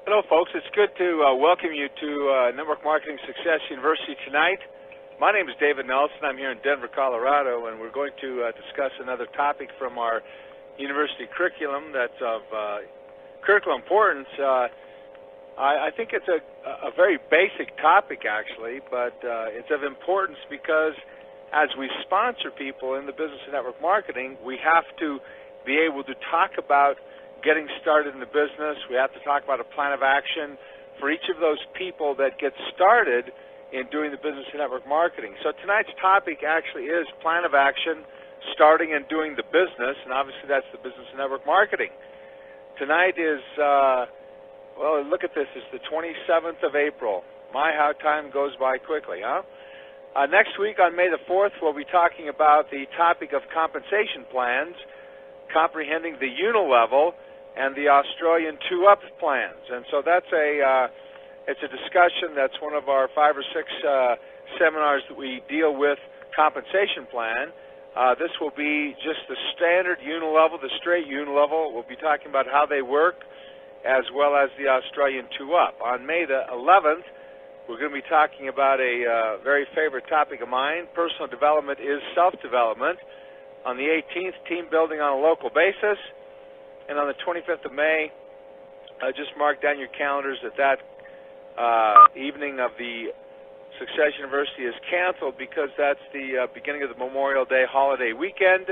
Hello, folks. It's good to welcome you to Network Marketing Success University tonight. My name is David Nelson. I'm here in Denver, Colorado, and we're going to discuss another topic from our university curriculum that's of critical importance. I think it's a very basic topic, actually, but it's of importance because as we sponsor people in the business of network marketing, we have to be able to talk about getting started in the business. We have to talk about a plan of action for each of those people that get started in doing the business of network marketing. So tonight's topic actually is plan of action, starting and doing the business, and obviously that's the business of network marketing. Tonight is, well, look at this, it's the 27th of April. My, how time goes by quickly, huh? Next week on May the 4th, we'll be talking about the topic of compensation plans, comprehending the unilevel and the Australian 2-up plans. And so that's it's a discussion. That's one of our 5 or 6 seminars that we deal with compensation plan. This will be just the standard unilevel, the straight unilevel. We'll be talking about how they work as well as the Australian 2-up. On May the 11th, we're going to be talking about a very favorite topic of mine. Personal development is self-development. On the 18th, team building on a local basis. And on the 25th of May, just mark down your calendars that evening of the Success University is canceled because that's the beginning of the Memorial Day holiday weekend,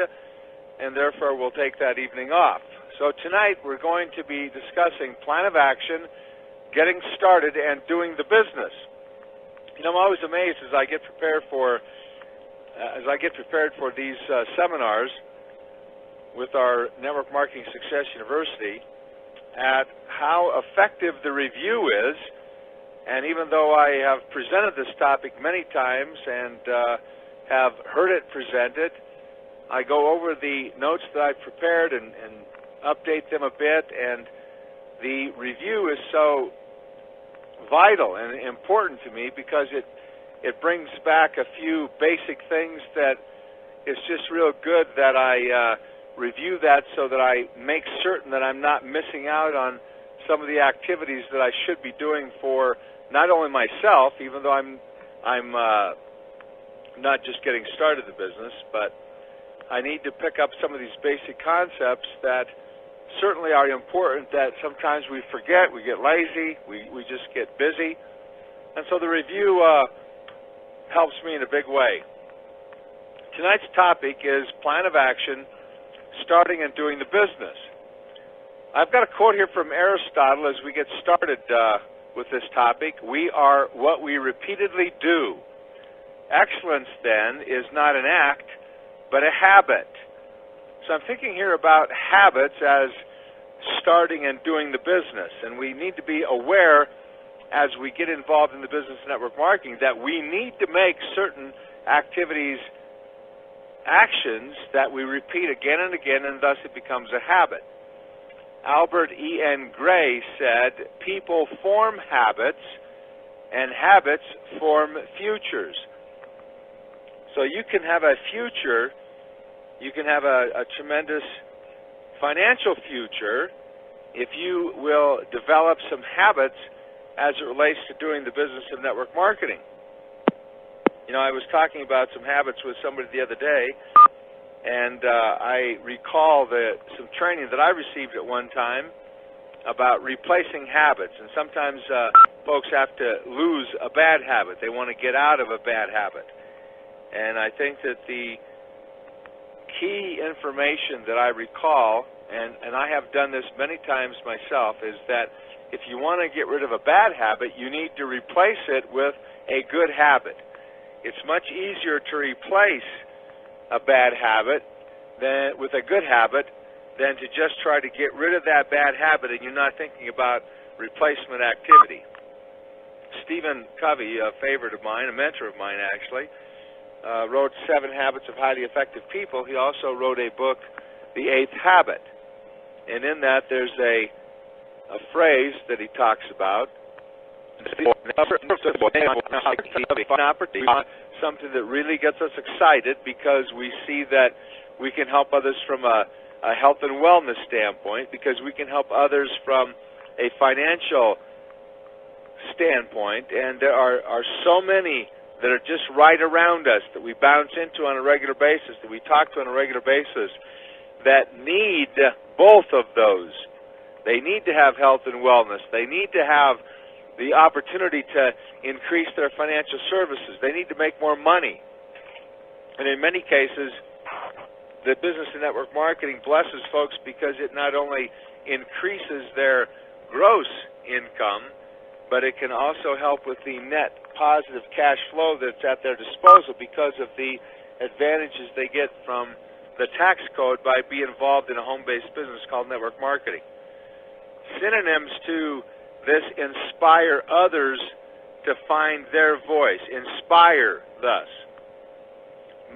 and therefore we'll take that evening off. So tonight we're going to be discussing plan of action, getting started, and doing the business. You know, I'm always amazed as I get prepared for these seminars with our Network Marketing Success University at how effective the review is. And even though I have presented this topic many times and have heard it presented, I go over the notes that I've prepared and update them a bit, and the review is so vital and important to me because it brings back a few basic things that it's just real good that I review that so that I make certain that I'm not missing out on some of the activities that I should be doing for not only myself, even though I'm not just getting started in the business, but I need to pick up some of these basic concepts that certainly are important that sometimes we forget, we get lazy, we just get busy. And so the review helps me in a big way. Tonight's topic is plan of action, starting and doing the business. I've got a quote here from Aristotle as we get started with this topic. We are what we repeatedly do. Excellence, then, is not an act, but a habit. So I'm thinking here about habits as starting and doing the business. And we need to be aware as we get involved in the business of network marketing that we need to make certain activities actions that we repeat again and again, and thus it becomes a habit. Albert E.N. Gray said, people form habits, and habits form futures. So you can have a future, you can have a tremendous financial future if you will develop some habits as it relates to doing the business of network marketing. You know, I was talking about some habits with somebody the other day, and I recall some training that I received at one time about replacing habits. And sometimes folks have to lose a bad habit. They want to get out of a bad habit. And I think that the key information that I recall, and I have done this many times myself, is that if you want to get rid of a bad habit, you need to replace it with a good habit. It's much easier to replace a bad habit with a good habit than to just try to get rid of that bad habit and you're not thinking about replacement activity. Stephen Covey, a favorite of mine, a mentor of mine actually, wrote 7 Habits of Highly Effective People. He also wrote a book, The 8th Habit. And in that there's a phrase that he talks about, something that really gets us excited because we see that we can help others from a health and wellness standpoint, because we can help others from a financial standpoint, and there are so many that are just right around us that we bounce into on a regular basis, that we talk to on a regular basis, that need both of those. They need to have health and wellness. They need to have the opportunity to increase their financial services. They need to make more money. And in many cases, the business and network marketing blesses folks because it not only increases their gross income, but it can also help with the net positive cash flow that's at their disposal because of the advantages they get from the tax code by being involved in a home-based business called network marketing. Synonyms to this: inspire others to find their voice. Inspire, thus.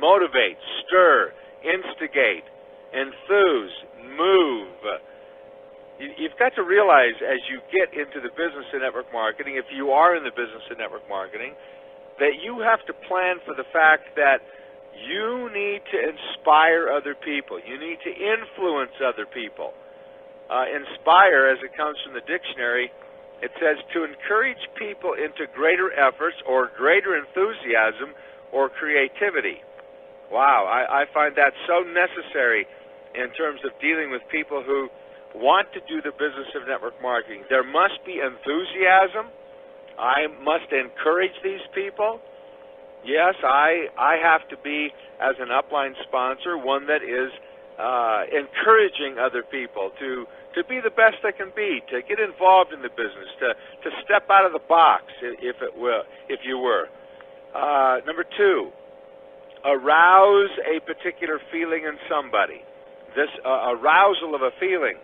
Motivate, stir, instigate, enthuse, move. You've got to realize as you get into the business of network marketing, if you are in the business of network marketing, that you have to plan for the fact that you need to inspire other people. You need to influence other people. Inspire, as it comes from the dictionary, it says to encourage people into greater efforts or greater enthusiasm or creativity. Wow, I find that so necessary in terms of dealing with people who want to do the business of network marketing. There must be enthusiasm. I must encourage these people. Yes, I have to be, as an upline sponsor, one that is encouraging other people to be the best they can be, to get involved in the business, to step out of the box, if you were. Number two, arouse a particular feeling in somebody. This arousal of a feeling.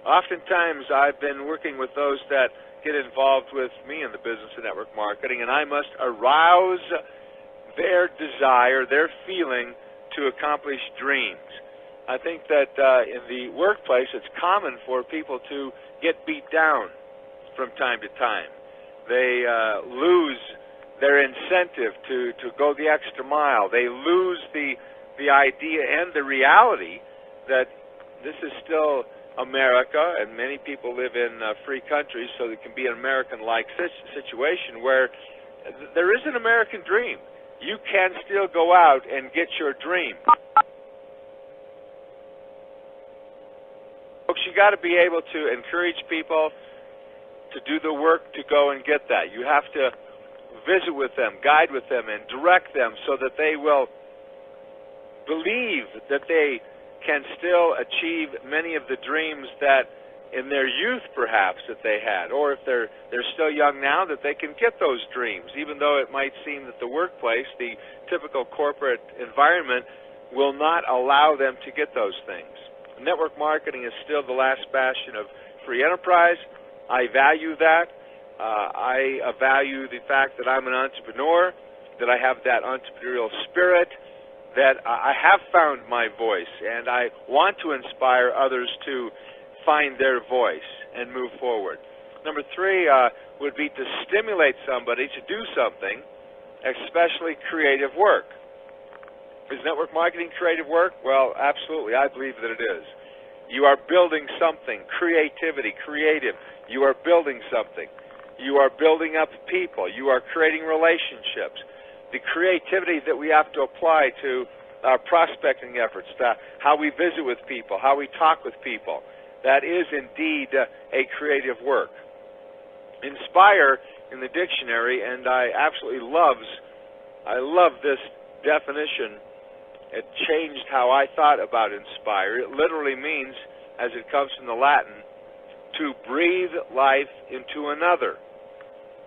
Oftentimes, I've been working with those that get involved with me in the business of network marketing, and I must arouse their desire, their feeling to accomplish dreams. I think that in the workplace, it's common for people to get beat down from time to time. They lose their incentive to go the extra mile. They lose the idea and the reality that this is still America, and many people live in free countries, so it can be an American-like situation where there is an American dream. You can still go out and get your dream. Folks, you got to be able to encourage people to do the work to go and get that. You have to visit with them, guide with them, and direct them so that they will believe that they can still achieve many of the dreams that in their youth perhaps that they had, or if they're still young now, that they can get those dreams, even though it might seem that the workplace, the typical corporate environment, will not allow them to get those things. Network marketing is still the last bastion of free enterprise. I value that. I value the fact that I'm an entrepreneur, that I have that entrepreneurial spirit, that I have found my voice, and I want to inspire others to find their voice and move forward. Number three would be to stimulate somebody to do something, especially creative work. Is network marketing creative work? Well, absolutely. I believe that it is. You are building something, creativity, creative. You are building something. You are building up people. You are creating relationships. The creativity that we have to apply to our prospecting efforts, to how we visit with people, how we talk with people, that is indeed a creative work. Inspire in the dictionary, and I love this definition. It changed how I thought about inspire. It literally means, as it comes from the Latin, to breathe life into another.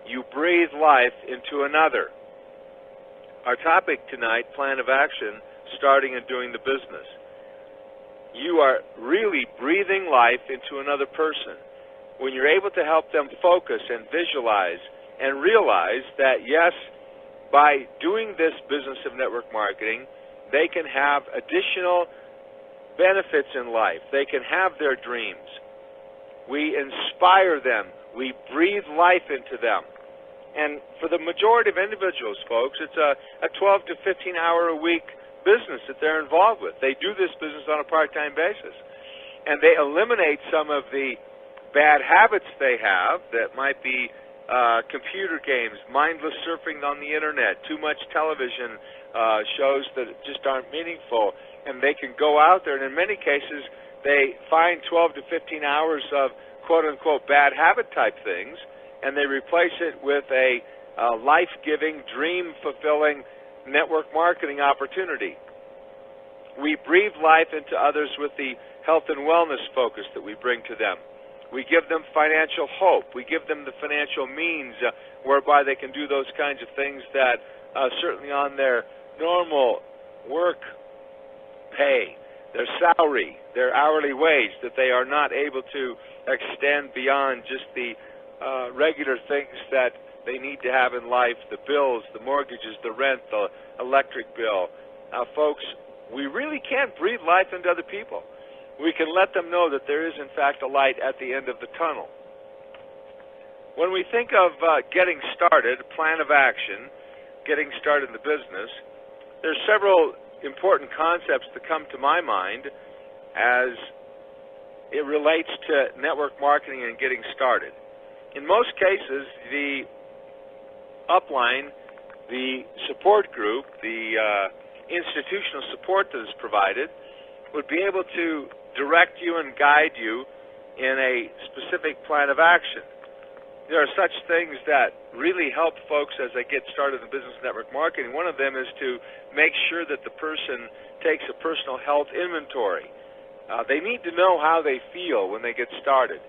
You breathe life into another. Our topic tonight, plan of action, starting and doing the business. You are really breathing life into another person. When you're able to help them focus and visualize and realize that, yes, by doing this business of network marketing, they can have additional benefits in life. They can have their dreams. We inspire them. We breathe life into them. And for the majority of individuals, folks, it's a 12 to 15 hour a week business that they're involved with. They do this business on a part-time basis. And they eliminate some of the bad habits they have that might be computer games, mindless surfing on the internet, too much television shows that just aren't meaningful, and they can go out there, and in many cases they find 12 to 15 hours of quote-unquote bad habit type things, and they replace it with a life-giving, dream-fulfilling network marketing opportunity. We breathe life into others with the health and wellness focus that we bring to them. We give them financial hope. We give them the financial means whereby they can do those kinds of things that certainly on their normal work pay, their salary, their hourly wage, that they are not able to extend beyond just the regular things that they need to have in life, the bills, the mortgages, the rent, the electric bill. Folks, we really can't breathe life into other people. We can let them know that there is, in fact, a light at the end of the tunnel. When we think of getting started, plan of action, getting started in the business, there's several important concepts that come to my mind as it relates to network marketing and getting started. In most cases, the upline, the support group, the institutional support that is provided would be able to direct you and guide you in a specific plan of action. There are such things that really help folks as they get started in business network marketing. One of them is to make sure that the person takes a personal health inventory. They need to know how they feel when they get started.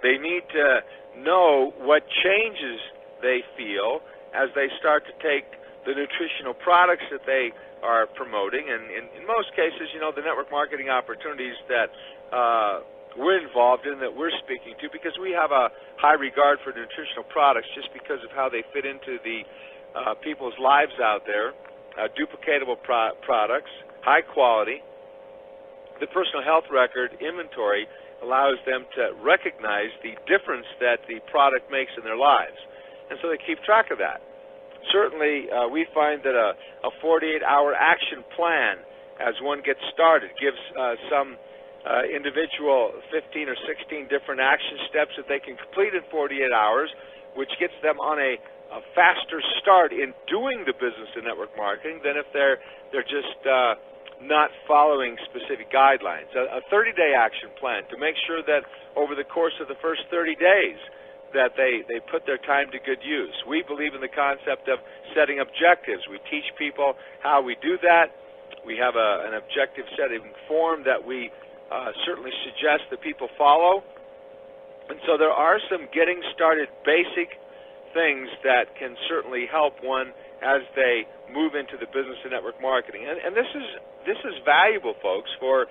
They need to know what changes they feel as they start to take the nutritional products that they are promoting. And in most cases, you know, the network marketing opportunities that we're involved in, that we're speaking to, because we have a high regard for nutritional products just because of how they fit into the people's lives out there, duplicatable products, high quality. The personal health record inventory allows them to recognize the difference that the product makes in their lives, and so they keep track of that. Certainly, we find that a 48-hour action plan as one gets started gives some individual 15 or 16 different action steps that they can complete in 48 hours, which gets them on a faster start in doing the business and network marketing than if they're just not following specific guidelines. A 30-day action plan to make sure that over the course of the first 30 days that they put their time to good use. We believe in the concept of setting objectives. We teach people how we do that. We have an objective setting form that we certainly suggest that people follow. And so there are some getting started basic things that can certainly help one as they move into the business and network marketing. And this is valuable, folks, for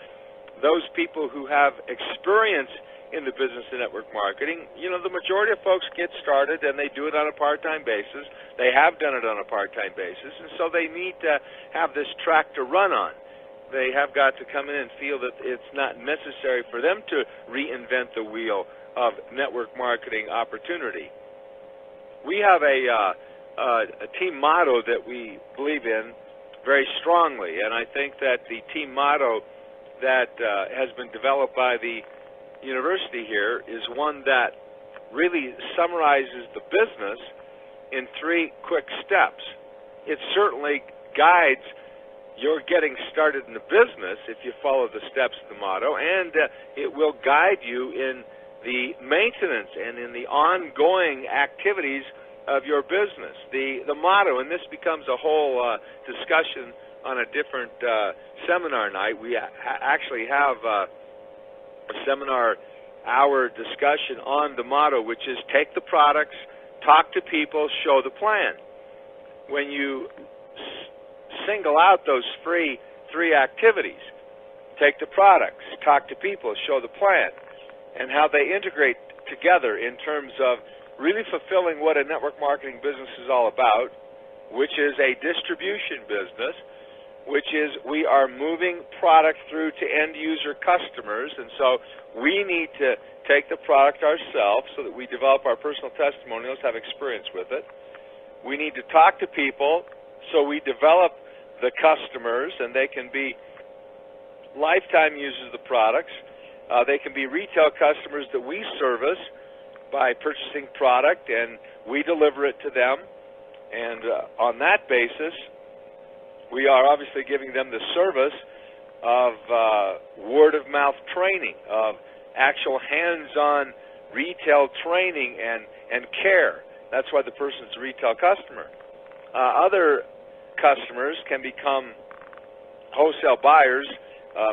those people who have experience in the business and network marketing. You know, the majority of folks get started and they do it on a part-time basis. They have done it on a part-time basis, and so they need to have this track to run on. They have got to come in and feel that it's not necessary for them to reinvent the wheel of network marketing opportunity. We have a team motto that we believe in very strongly, and I think that the team motto that has been developed by the university here is one that really summarizes the business in 3 quick steps. It certainly guides your getting started in the business if you follow the steps of the motto, and it will guide you in the maintenance and in the ongoing activities of your business. The motto, and this becomes a whole discussion on a different seminar night. We actually have a seminar hour discussion on the motto, which is take the products, talk to people, show the plan. When you single out those three activities, take the products, talk to people, show the plan, and how they integrate together in terms of really fulfilling what a network marketing business is all about, which is a distribution business, which is we are moving product through to end-user customers, and so we need to take the product ourselves so that we develop our personal testimonials, have experience with it. We need to talk to people so we develop the customers, and they can be lifetime users of the products. They can be retail customers that we service by purchasing product and we deliver it to them. And on that basis, we are obviously giving them the service of word-of-mouth training, of actual hands-on retail training and care. That's why the person's a retail customer. Other customers can become wholesale buyers.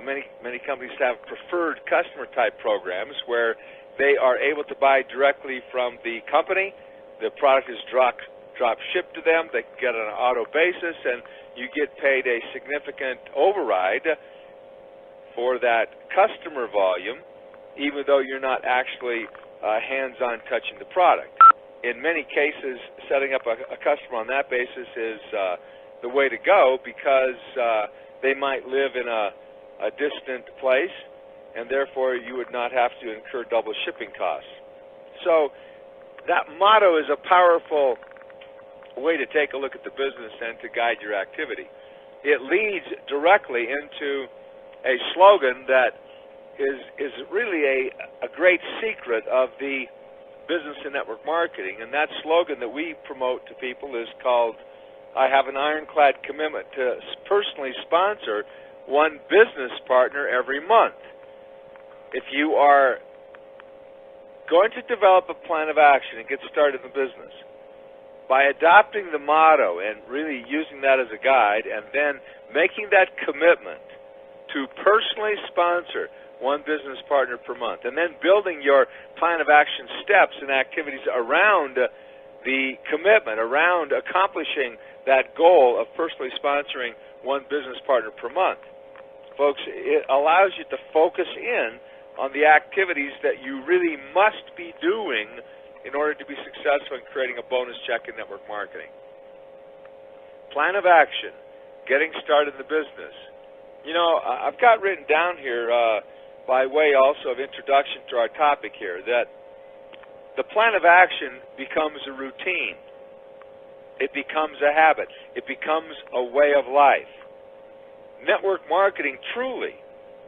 Many companies have preferred customer type programs where they are able to buy directly from the company. The product is drop shipped to them. They can get it on an auto basis, and you get paid a significant override for that customer volume, even though you're not actually hands-on touching the product. In many cases, setting up a customer on that basis is the way to go, because they might live in a distant place, and therefore you would not have to incur double shipping costs. So that motto is a powerful way to take a look at the business and to guide your activity. It leads directly into a slogan that is really a great secret of the business and network marketing, and that slogan that we promote to people is called, I have an ironclad commitment to personally sponsor one business partner every month. If you are going to develop a plan of action and get started in the business, by adopting the motto and really using that as a guide, and then making that commitment to personally sponsor one business partner per month, and then building your plan of action steps and activities around the commitment, around accomplishing that goal of personally sponsoring one business partner per month. Folks, it allows you to focus in on the activities that you really must be doing in order to be successful in creating a bonus check in network marketing. Plan of action, getting started in the business. You know, I've got written down here by way also of introduction to our topic here that the plan of action becomes a routine. It becomes a habit. It becomes a way of life. Network marketing, truly,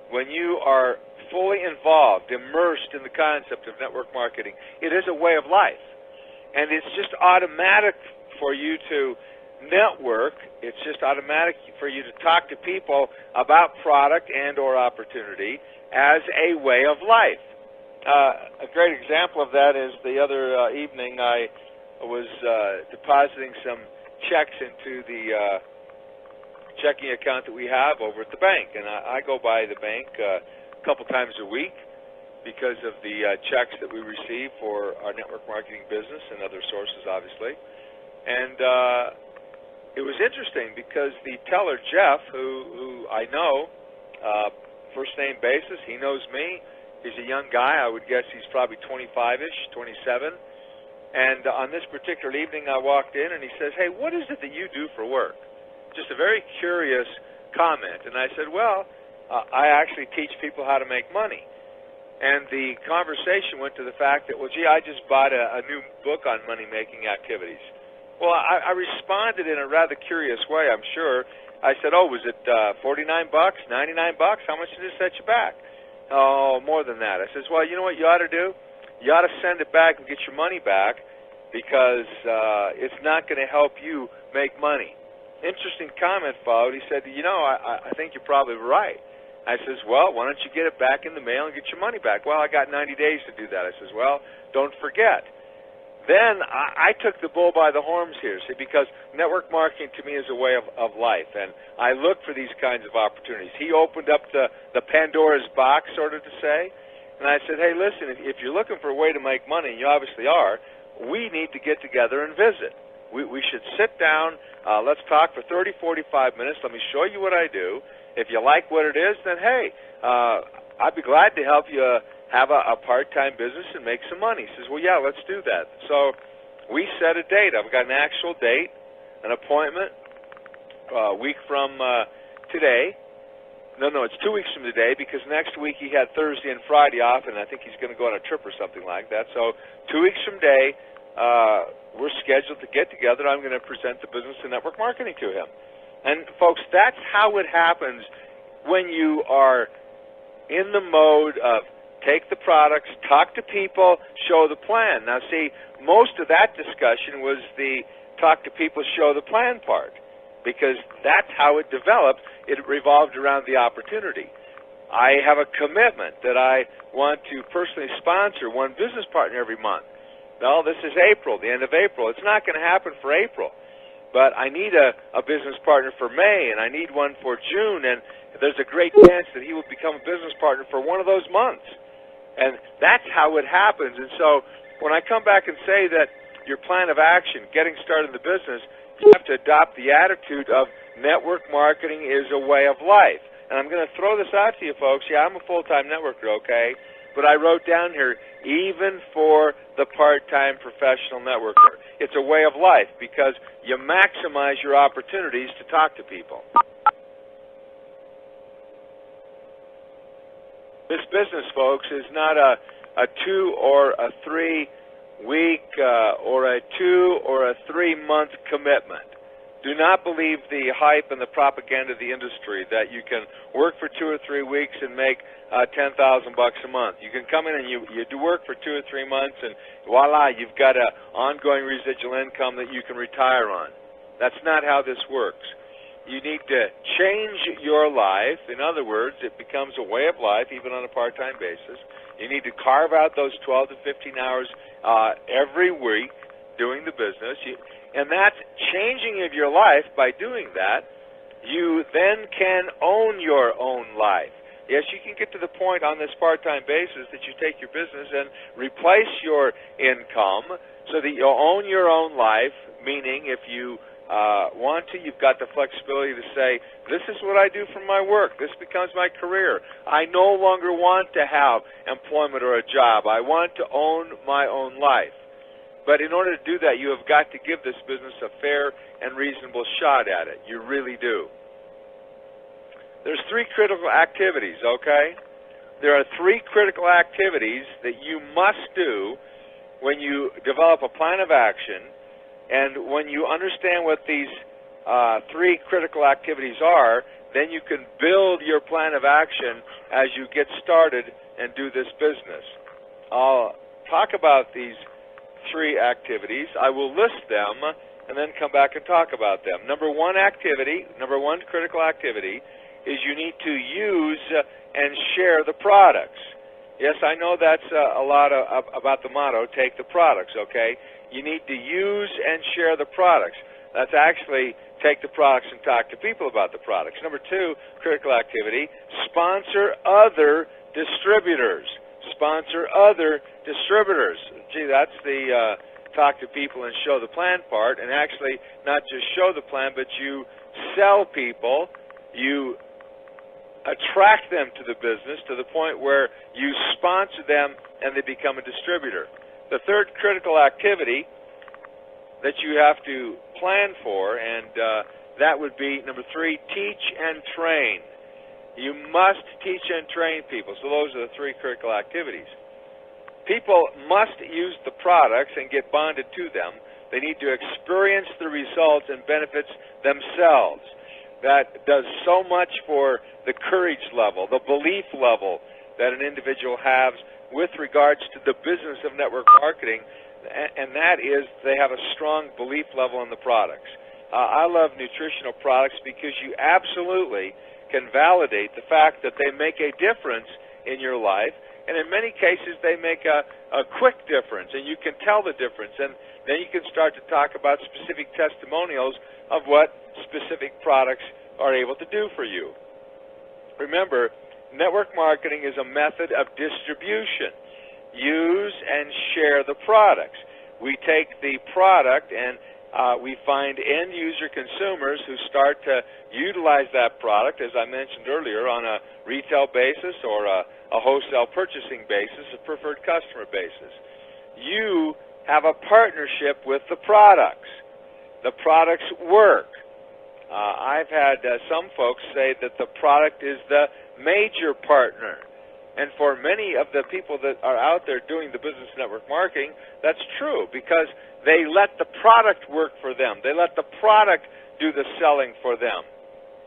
when you are fully involved, immersed in the concept of network marketing, it is a way of life. And it's just automatic for you to network. It's just automatic for you to talk to people about product and or opportunity as a way of life. A great example of that is the other evening I was depositing some checks into the checking account that we have over at the bank. And I go by the bank a couple times a week because of the checks that we receive for our network marketing business and other sources, obviously. And it was interesting because the teller, Jeff, who I know, first name basis, he knows me. He's a young guy. I would guess he's probably 25-ish, 27. And on this particular evening, I walked in, and he says, hey, what is it that you do for work? Just a very curious comment. And I said, well, I actually teach people how to make money. And the conversation went to the fact that, well, gee, I just bought a new book on money-making activities. Well, I responded in a rather curious way, I'm sure. I said, oh, was it $49, $99? How much did it set you back? Oh, more than that. I says, well, you know what you ought to do? You ought to send it back and get your money back, because it's not going to help you make money. Interesting comment followed. He said, you know, I think you're probably right. I says, well, why don't you get it back in the mail and get your money back? Well, I got 90 days to do that. I says, well, don't forget. Then I took the bull by the horns here, see, because network marketing to me is a way of life, and I look for these kinds of opportunities. He opened up the Pandora's box, sort of to say, and I said, hey, listen, if you're looking for a way to make money, and you obviously are, we need to get together and visit. We should sit down, let's talk for 30, 45 minutes, let me show you what I do. If you like what it is, then hey, I'd be glad to help you have a part-time business and make some money. He says, well, yeah, let's do that. So we set a date. I've got an actual date, an appointment, a week from today. No, it's 2 weeks from today, because next week he had Thursday and Friday off, and I think he's going to go on a trip or something like that. So 2 weeks from today, we're scheduled to get together. I'm going to present the business and network marketing to him. And, folks, that's how it happens when you are in the mode of take the products, talk to people, show the plan. Now, see, most of that discussion was the talk to people, show the plan part, because that's how it developed. It revolved around the opportunity. I have a commitment that I want to personally sponsor one business partner every month. Well, this is April, the end of April. It's not going to happen for April, but I need a business partner for May, and I need one for June, and there's a great chance that he will become a business partner for one of those months. And that's how it happens. And so when I come back and say that your plan of action, getting started in the business, you have to adopt the attitude of network marketing is a way of life. And I'm going to throw this out to you folks. Yeah, I'm a full-time networker, okay? But I wrote down here, even for the part-time professional networker. It's a way of life because you maximize your opportunities to talk to people. This business, folks, is not a 2 or a 3 week or a 2 or a 3 month commitment. Do not believe the hype and the propaganda of the industry that you can work for 2 or 3 weeks and make $10,000 a month. You can come in and you do work for 2 or 3 months and voila, you've got an ongoing residual income that you can retire on. That's not how this works. You need to change your life. In other words, it becomes a way of life, even on a part-time basis. You need to carve out those 12 to 15 hours every week doing the business. And that's changing of your life. By doing that, you then can own your own life. Yes, you can get to the point on this part-time basis that you take your business and replace your income so that you'll own your own life, meaning if you want to, you've got the flexibility to say, this is what I do for my work. This becomes my career. I no longer want to have employment or a job. I want to own my own life. But in order to do that, you have got to give this business a fair and reasonable shot at it. You really do. There's 3 critical activities, okay? There are 3 critical activities that you must do when you develop a plan of action. And when you understand what these 3 critical activities are, then you can build your plan of action as you get started and do this business. I'll talk about these 3 activities. I will list them and then come back and talk about them. Number one critical activity is you need to use and share the products. Yes, I know that's a lot about the motto, take the products, okay? You need to use and share the products. That's actually take the products and talk to people about the products. Number 2, critical activity, sponsor other distributors. Sponsor other distributors. Gee, that's the talk to people and show the plan part, and actually not just show the plan, but you sell people, you attract them to the business to the point where you sponsor them and they become a distributor. The third critical activity that you have to plan for, and that would be number 3, teach and train. You must teach and train people. So those are the 3 critical activities. People must use the products and get bonded to them. They need to experience the results and benefits themselves. That does so much for the courage level, the belief level that an individual has with regards to the business of network marketing, and that is they have a strong belief level in the products. I love nutritional products because you absolutely can validate the fact that they make a difference in your life, and in many cases they make a quick difference, and you can tell the difference, and then you can start to talk about specific testimonials of what specific products are able to do for you. Remember, network marketing is a method of distribution. Use and share the products. We take the product and we find end-user consumers who start to utilize that product, as I mentioned earlier, on a retail basis or a wholesale purchasing basis, a preferred customer basis. You have a partnership with the products. The products work. I've had some folks say that the product is the major partner. And for many of the people that are out there doing the business network marketing, that's true because they let the product work for them. They let the product do the selling for them.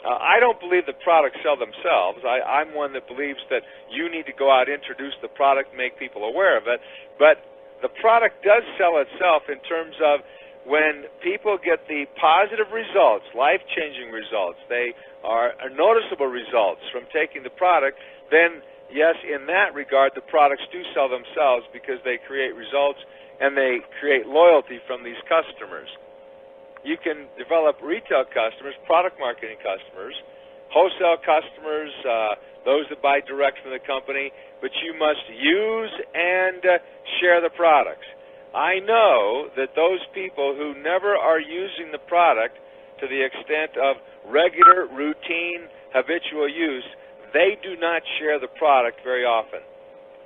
I don't believe that products sell themselves. I'm one that believes that you need to go out, introduce the product, make people aware of it. But the product does sell itself in terms of when people get the positive results, life-changing results, they are noticeable results from taking the product, then yes, in that regard, the products do sell themselves because they create results and they create loyalty from these customers. You can develop retail customers, product marketing customers, wholesale customers, those that buy direct from the company, but you must use and share the products. I know that those people who never are using the product to the extent of regular, routine, habitual use, they do not share the product very often.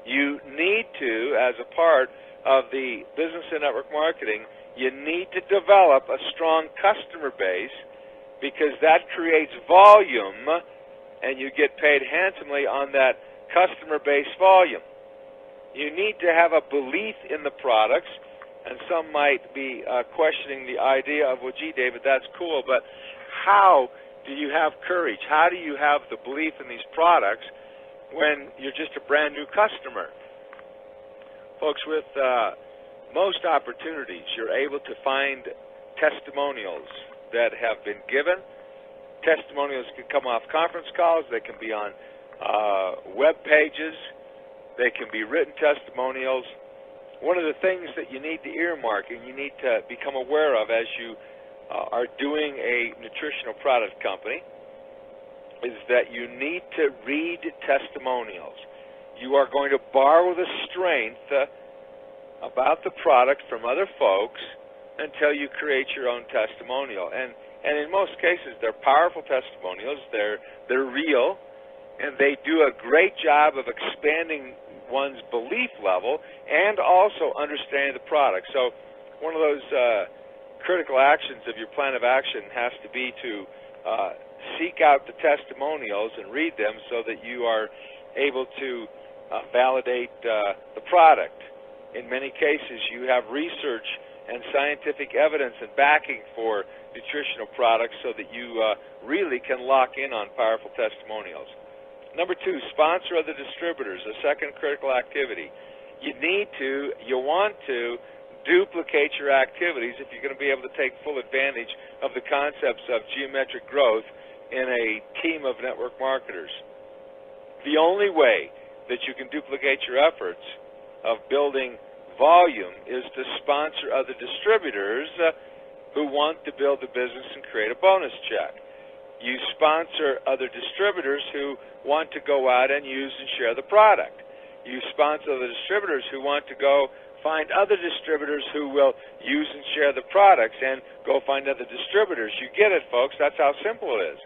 You need to, as a part of the business and network marketing, you need to develop a strong customer base because that creates volume and you get paid handsomely on that customer base volume. You need to have a belief in the products, and some might be questioning the idea of, well, gee, David, that's cool, but how do you have courage? How do you have the belief in these products when you're just a brand new customer? Folks, with most opportunities, you're able to find testimonials that have been given. Testimonials can come off conference calls. They can be on web pages. They can be written testimonials. One of the things that you need to earmark and you need to become aware of as you are doing a nutritional product company is that you need to read testimonials. You are going to borrow the strength about the product from other folks until you create your own testimonial. And in most cases, they're powerful testimonials. They're real, and they do a great job of expanding one's belief level and also understanding the product. So one of those critical actions of your plan of action has to be to seek out the testimonials and read them so that you are able to validate the product. In many cases, you have research and scientific evidence and backing for nutritional products so that you really can lock in on powerful testimonials. Number 2, sponsor other distributors, a second critical activity. You want to duplicate your activities if you're going to be able to take full advantage of the concepts of geometric growth in a team of network marketers. The only way that you can duplicate your efforts of building volume is to sponsor other distributors who want to build the business and create a bonus check. You sponsor other distributors who want to go out and use and share the product. You sponsor other distributors who want to go find other distributors who will use and share the products and go find other distributors. You get it, folks. That's how simple it is.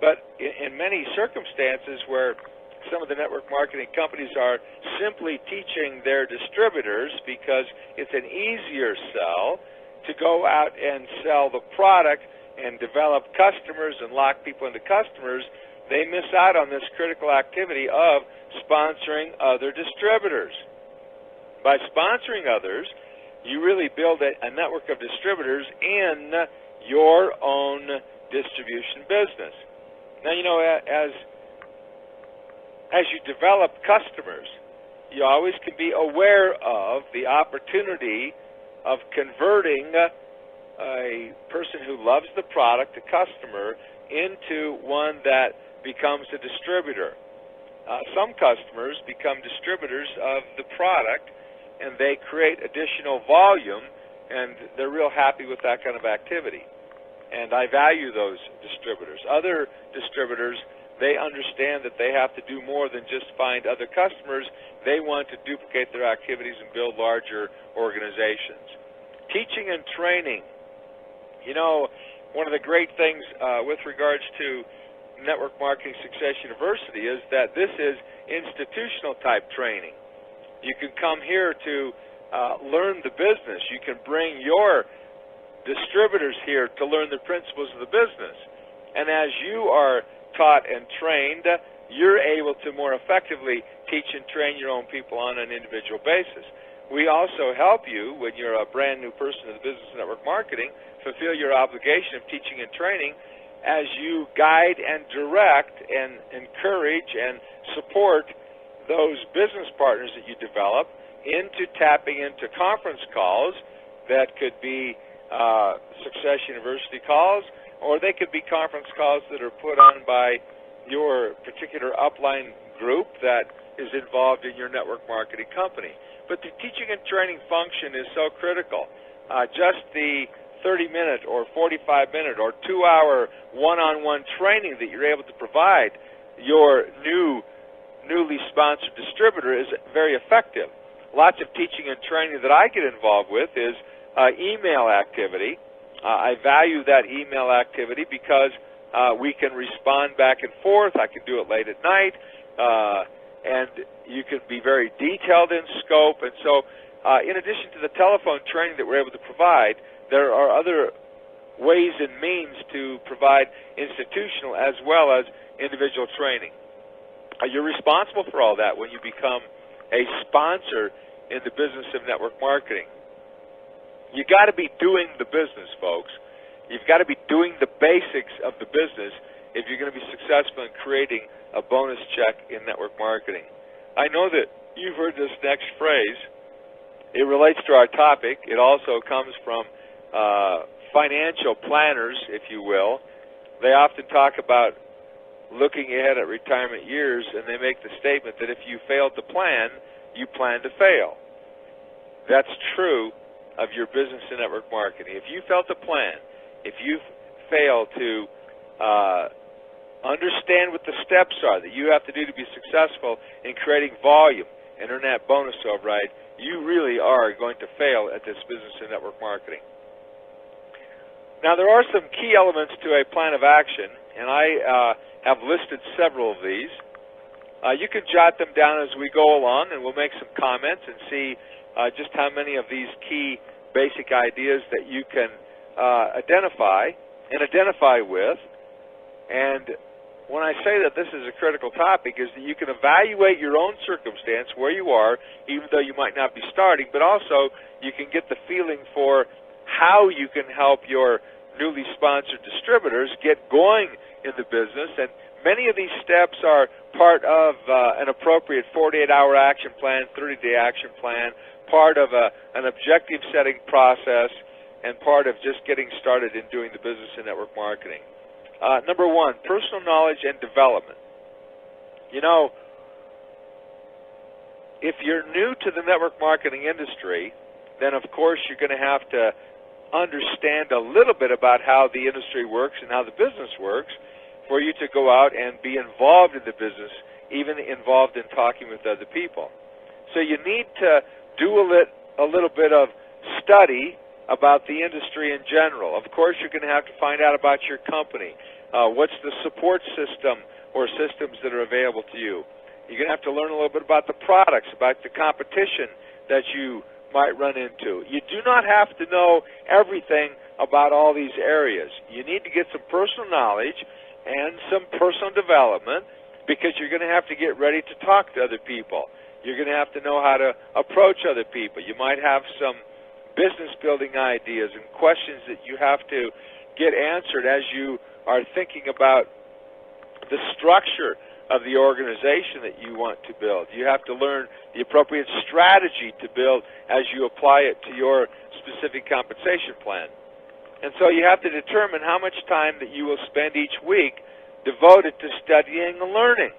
But in many circumstances where some of the network marketing companies are simply teaching their distributors because it's an easier sell to go out and sell the product and develop customers and lock people into customers, they miss out on this critical activity of sponsoring other distributors. By sponsoring others, you really build a network of distributors in your own distribution business. Now, you know, as you develop customers, you always can be aware of the opportunity of converting a person who loves the product, a customer, into one that becomes a distributor. Some customers become distributors of the product, and they create additional volume, and they're real happy with that kind of activity. And I value those distributors. Other distributors, they understand that they have to do more than just find other customers. They want to duplicate their activities and build larger organizations. Teaching and training. You know, one of the great things with regards to Network Marketing Success University is that this is institutional type training. You can come here to learn the business. You can bring your distributors here to learn the principles of the business. And as you are taught and trained, you're able to more effectively teach and train your own people on an individual basis. We also help you, when you're a brand new person in the business of network marketing, fulfill your obligation of teaching and training as you guide and direct and encourage and support those business partners that you develop into tapping into conference calls that could be Success University calls, or they could be conference calls that are put on by your particular upline group that is involved in your network marketing company. But the teaching and training function is so critical. Just the 30-minute or 45-minute or 2-hour one-on-one training that you're able to provide your newly sponsored distributor is very effective. Lots of teaching and training that I get involved with is email activity. I value that email activity because we can respond back and forth. I can do it late at night, and you can be very detailed in scope. And so in addition to the telephone training that we're able to provide, there are other ways and means to provide institutional as well as individual training. You're responsible for all that when you become a sponsor in the business of network marketing. You got to be doing the business, folks. You've got to be doing the basics of the business if you're going to be successful in creating a bonus check in network marketing. I know that you've heard this next phrase. It relates to our topic. It also comes from financial planners, if you will. They often talk about looking ahead at retirement years, and they make the statement that if you fail to plan, you plan to fail. That's true of your business and network marketing. If you fail to plan, if you fail to understand what the steps are that you have to do to be successful in creating volume and earn that bonus override, you really are going to fail at this business and network marketing. Now, there are some key elements to a plan of action, and I have listed several of these. You can jot them down as we go along, and we'll make some comments and see just how many of these key basic ideas that you can identify with. And when I say that this is a critical topic, is that you can evaluate your own circumstance, where you are, even though you might not be starting, but also you can get the feeling for how you can help your newly sponsored distributors get going in the business. And many of these steps are part of an appropriate 48-hour action plan, 30-day action plan, part of an objective setting process, and part of just getting started in doing the business and network marketing. Number one, personal knowledge and development. You know, if you're new to the network marketing industry, then of course you're going to have to understand a little bit about how the industry works and how the business works for you to go out and be involved in the business, even involved in talking with other people. So you need to do a little bit of study about the industry in general. Of course, you're going to have to find out about your company. What's the support system or systems that are available to you? You're going to have to learn a little bit about the products, about the competition that you might run into. You do not have to know everything about all these areas. You need to get some personal knowledge and some personal development, because you're going to have to get ready to talk to other people. You're going to have to know how to approach other people. You might have some business building ideas and questions that you have to get answered as you are thinking about the structure of the organization that you want to build. You have to learn the appropriate strategy to build as you apply it to your specific compensation plan. And so you have to determine how much time that you will spend each week devoted to studying and learning.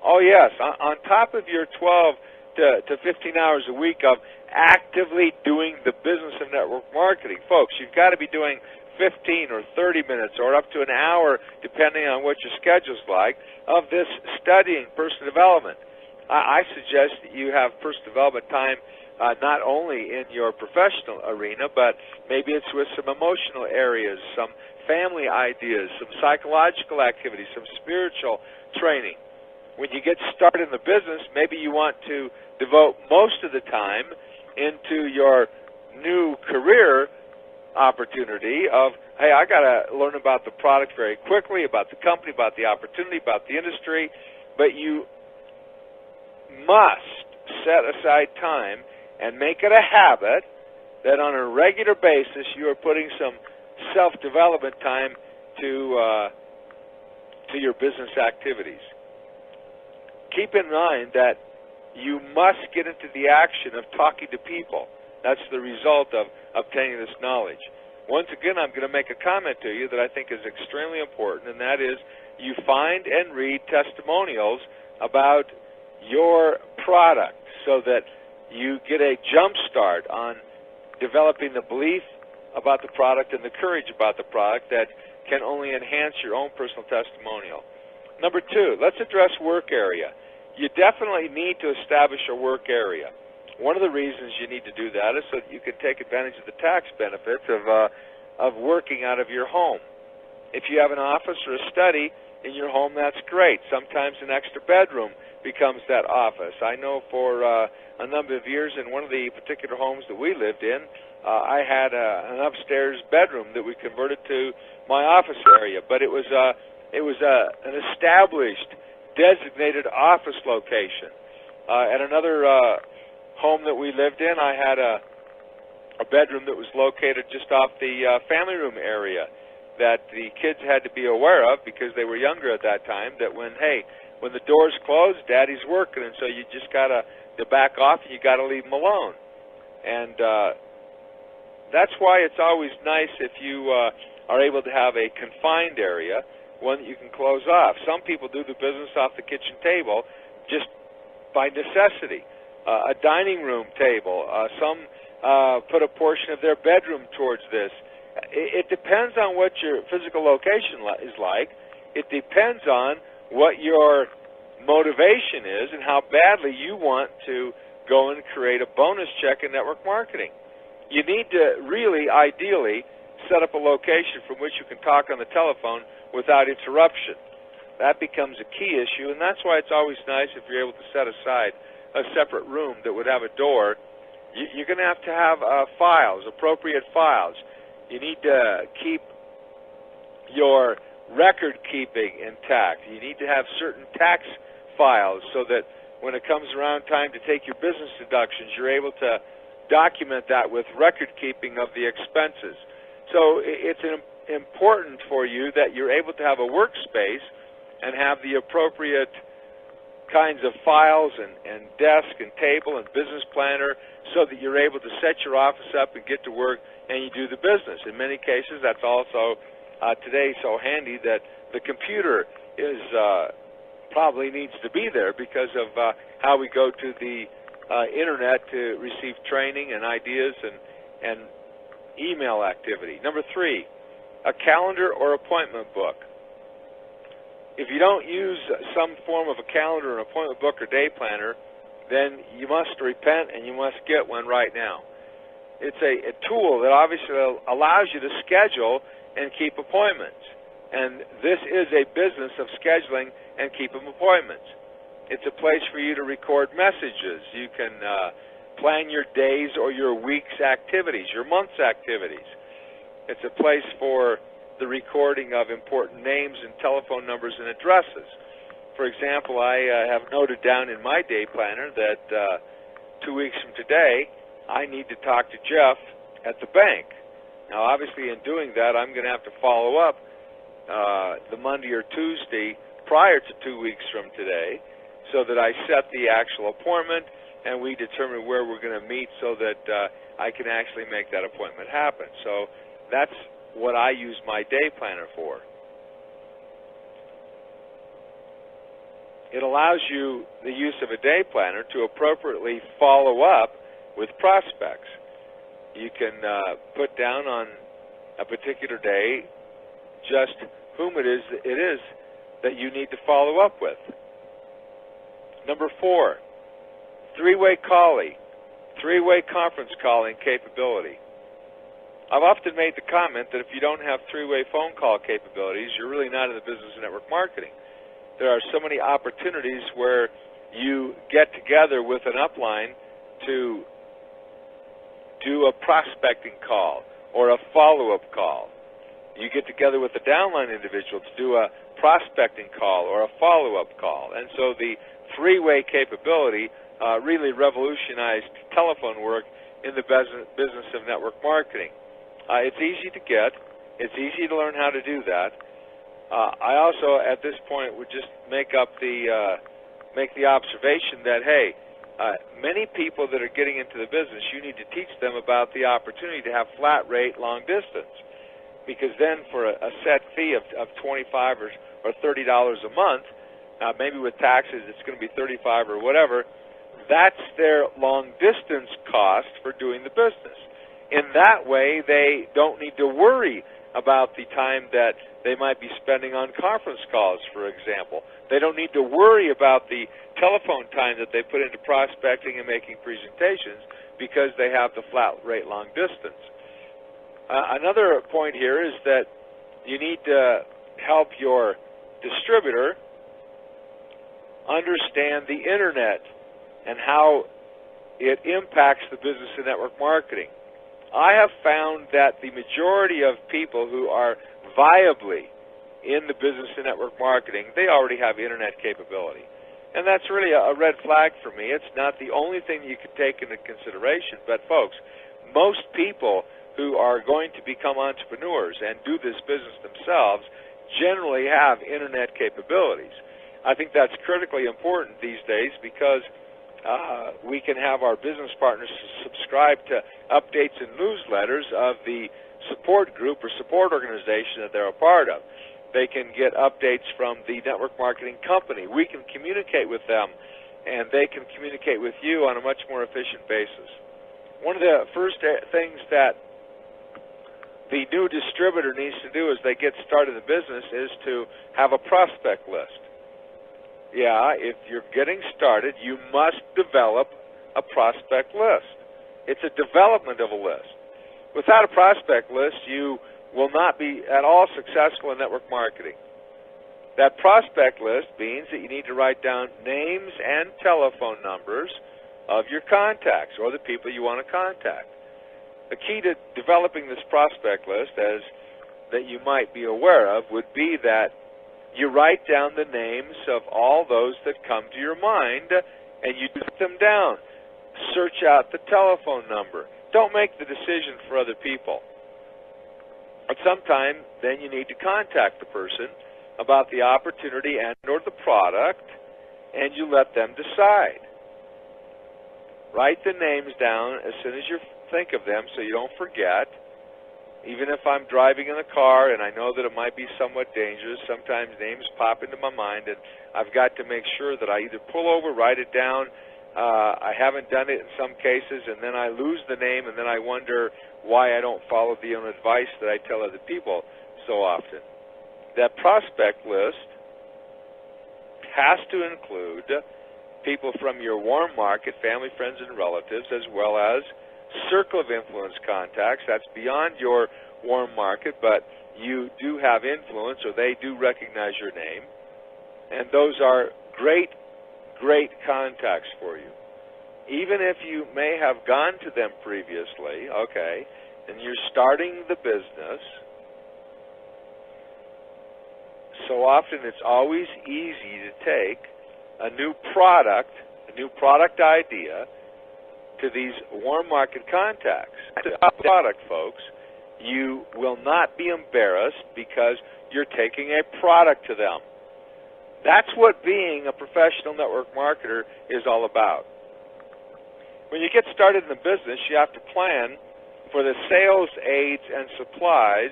Oh yes, on top of your 12 to 15 hours a week of actively doing the business of network marketing. Folks, you've got to be doing 15 or 30 minutes or up to an hour, depending on what your schedule's like, of this studying personal development. I suggest that you have personal development time not only in your professional arena, but maybe it's with some emotional areas, some family ideas, some psychological activities, some spiritual training. When you get started in the business, maybe you want to devote most of the time into your new career opportunity of, hey, I got to learn about the product very quickly, about the company, about the opportunity, about the industry, but you must set aside time and make it a habit that on a regular basis you are putting some self-development time to to your business activities. Keep in mind that you must get into the action of talking to people. That's the result of obtaining this knowledge. Once again, I'm going to make a comment to you that I think is extremely important, and that is you find and read testimonials about your product so that you get a jump start on developing the belief about the product and the courage about the product that can only enhance your own personal testimonial. Number two, let's address work area. You definitely need to establish a work area. One of the reasons you need to do that is so that you can take advantage of the tax benefits of working out of your home. If you have an office or a study in your home, that's great. Sometimes an extra bedroom becomes that office. I know for a number of years in one of the particular homes that we lived in, I had an upstairs bedroom that we converted to my office area, but it was an established, designated office location. At another home that we lived in, I had a bedroom that was located just off the family room area that the kids had to be aware of because they were younger at that time, that when the doors close, Daddy's working, and so you just got to back off and you got to leave them alone. And that's why it's always nice if you are able to have a confined area, one that you can close off. Some people do the business off the kitchen table just by necessity. A dining room table. Some put a portion of their bedroom towards this. It depends on what your physical location is like. It depends on what your motivation is and how badly you want to go and create a bonus check in network marketing. You need to really, ideally, set up a location from which you can talk on the telephone without interruption. That becomes a key issue, and that's why it's always nice if you're able to set aside a separate room that would have a door. You're going to have files, appropriate files. You need to keep your record keeping intact. You need to have certain tax files so that when it comes around time to take your business deductions, you're able to document that with record keeping of the expenses. So it's important for you that you're able to have a workspace and have the appropriate kinds of files and desk and table and business planner so that you're able to set your office up and get to work and you do the business. In many cases, that's also today so handy that the computer is probably needs to be there because of how we go to the internet to receive training and ideas and email activity. Number three, a calendar or appointment book. If you don't use some form of a calendar, an appointment book, or day planner, then you must repent and you must get one right now. It's a tool that obviously allows you to schedule and keep appointments. And this is a business of scheduling and keeping appointments. It's a place for you to record messages. You can plan your days or your week's activities, your month's activities. It's a place for the recording of important names and telephone numbers and addresses. For example, I have noted down in my day planner that 2 weeks from today, I need to talk to Jeff at the bank. Now, obviously, in doing that, I'm going to have to follow up the Monday or Tuesday prior to 2 weeks from today so that I set the actual appointment and we determine where we're going to meet so that I can actually make that appointment happen. So that's what I use my day planner for. It allows you the use of a day planner to appropriately follow up with prospects. You can put down on a particular day just whom it is that you need to follow up with. Number four, three-way conference calling capability. I've often made the comment that if you don't have three-way phone call capabilities, you're really not in the business of network marketing. There are so many opportunities where you get together with an upline to do a prospecting call or a follow-up call. You get together with a downline individual to do a prospecting call or a follow-up call. And so the three-way capability really revolutionized telephone work in the business of network marketing. It's easy to get. It's easy to learn how to do that. I also, at this point, would just make the observation that, hey, many people that are getting into the business, you need to teach them about the opportunity to have flat rate long distance, because then for a set fee of $25 or $30 a month, maybe with taxes it's going to be $35 or whatever, that's their long distance cost for doing the business. In that way, they don't need to worry about the time that they might be spending on conference calls, for example. They don't need to worry about the telephone time that they put into prospecting and making presentations, because they have the flat rate long distance. Another point here is that you need to help your distributor understand the internet and how it impacts the business and network marketing. I have found that the majority of people who are viably in the business and network marketing, they already have internet capability. And that's really a red flag for me. It's not the only thing you could take into consideration, but folks, most people who are going to become entrepreneurs and do this business themselves generally have internet capabilities. I think that's critically important these days, because we can have our business partners subscribe to updates and newsletters of the support group or support organization that they're a part of. They can get updates from the network marketing company. We can communicate with them, and they can communicate with you on a much more efficient basis. One of the first things that the new distributor needs to do as they get started in the business is to have a prospect list. Yeah, if you're getting started, you must develop a prospect list. It's a development of a list. Without a prospect list, you will not be at all successful in network marketing. That prospect list means that you need to write down names and telephone numbers of your contacts or the people you want to contact. The key to developing this prospect list, as that you might be aware of, would be that you write down the names of all those that come to your mind, and you put them down. Search out the telephone number. Don't make the decision for other people. But sometime, then you need to contact the person about the opportunity and or the product, and you let them decide. Write the names down as soon as you think of them so you don't forget. Even if I'm driving in a car and I know that it might be somewhat dangerous, sometimes names pop into my mind, and I've got to make sure that I either pull over, write it down. I haven't done it in some cases, and then I lose the name, and then I wonder why I don't follow the own advice that I tell other people so often. That prospect list has to include people from your warm market, family, friends, and relatives, as well as circle of influence contacts. That's beyond your warm market, but you do have influence, or they do recognize your name. And those are great, great contacts for you. Even if you may have gone to them previously, okay, and you're starting the business, so often it's always easy to take a new product idea to these warm market contacts. The product, folks, you will not be embarrassed because you're taking a product to them. That's what being a professional network marketer is all about. When you get started in the business, you have to plan for the sales aids and supplies,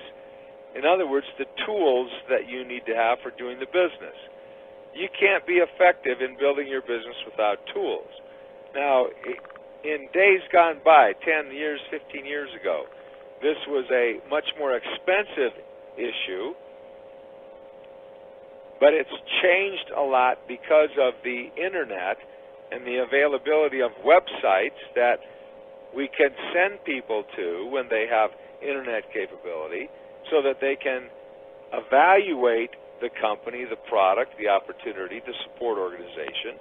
in other words, the tools that you need to have for doing the business. You can't be effective in building your business without tools. Now, in days gone by, 10 years, 15 years ago, this was a much more expensive issue, but it's changed a lot because of the internet and the availability of websites that we can send people to when they have internet capability, so that they can evaluate the company, the product, the opportunity, the support organization,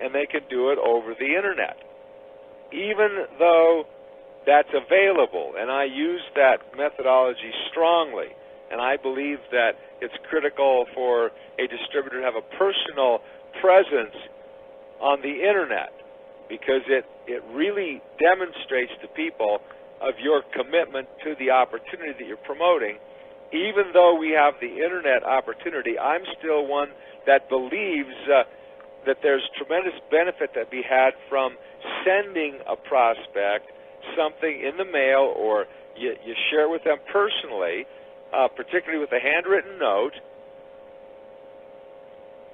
and they can do it over the internet. Even though that's available, and I use that methodology strongly, and I believe that it's critical for a distributor to have a personal presence on the internet, because it really demonstrates to people of your commitment to the opportunity that you're promoting, even though we have the internet opportunity, I'm still one that believes that there's tremendous benefit to be had from sending a prospect something in the mail, or you share with them personally, particularly with a handwritten note,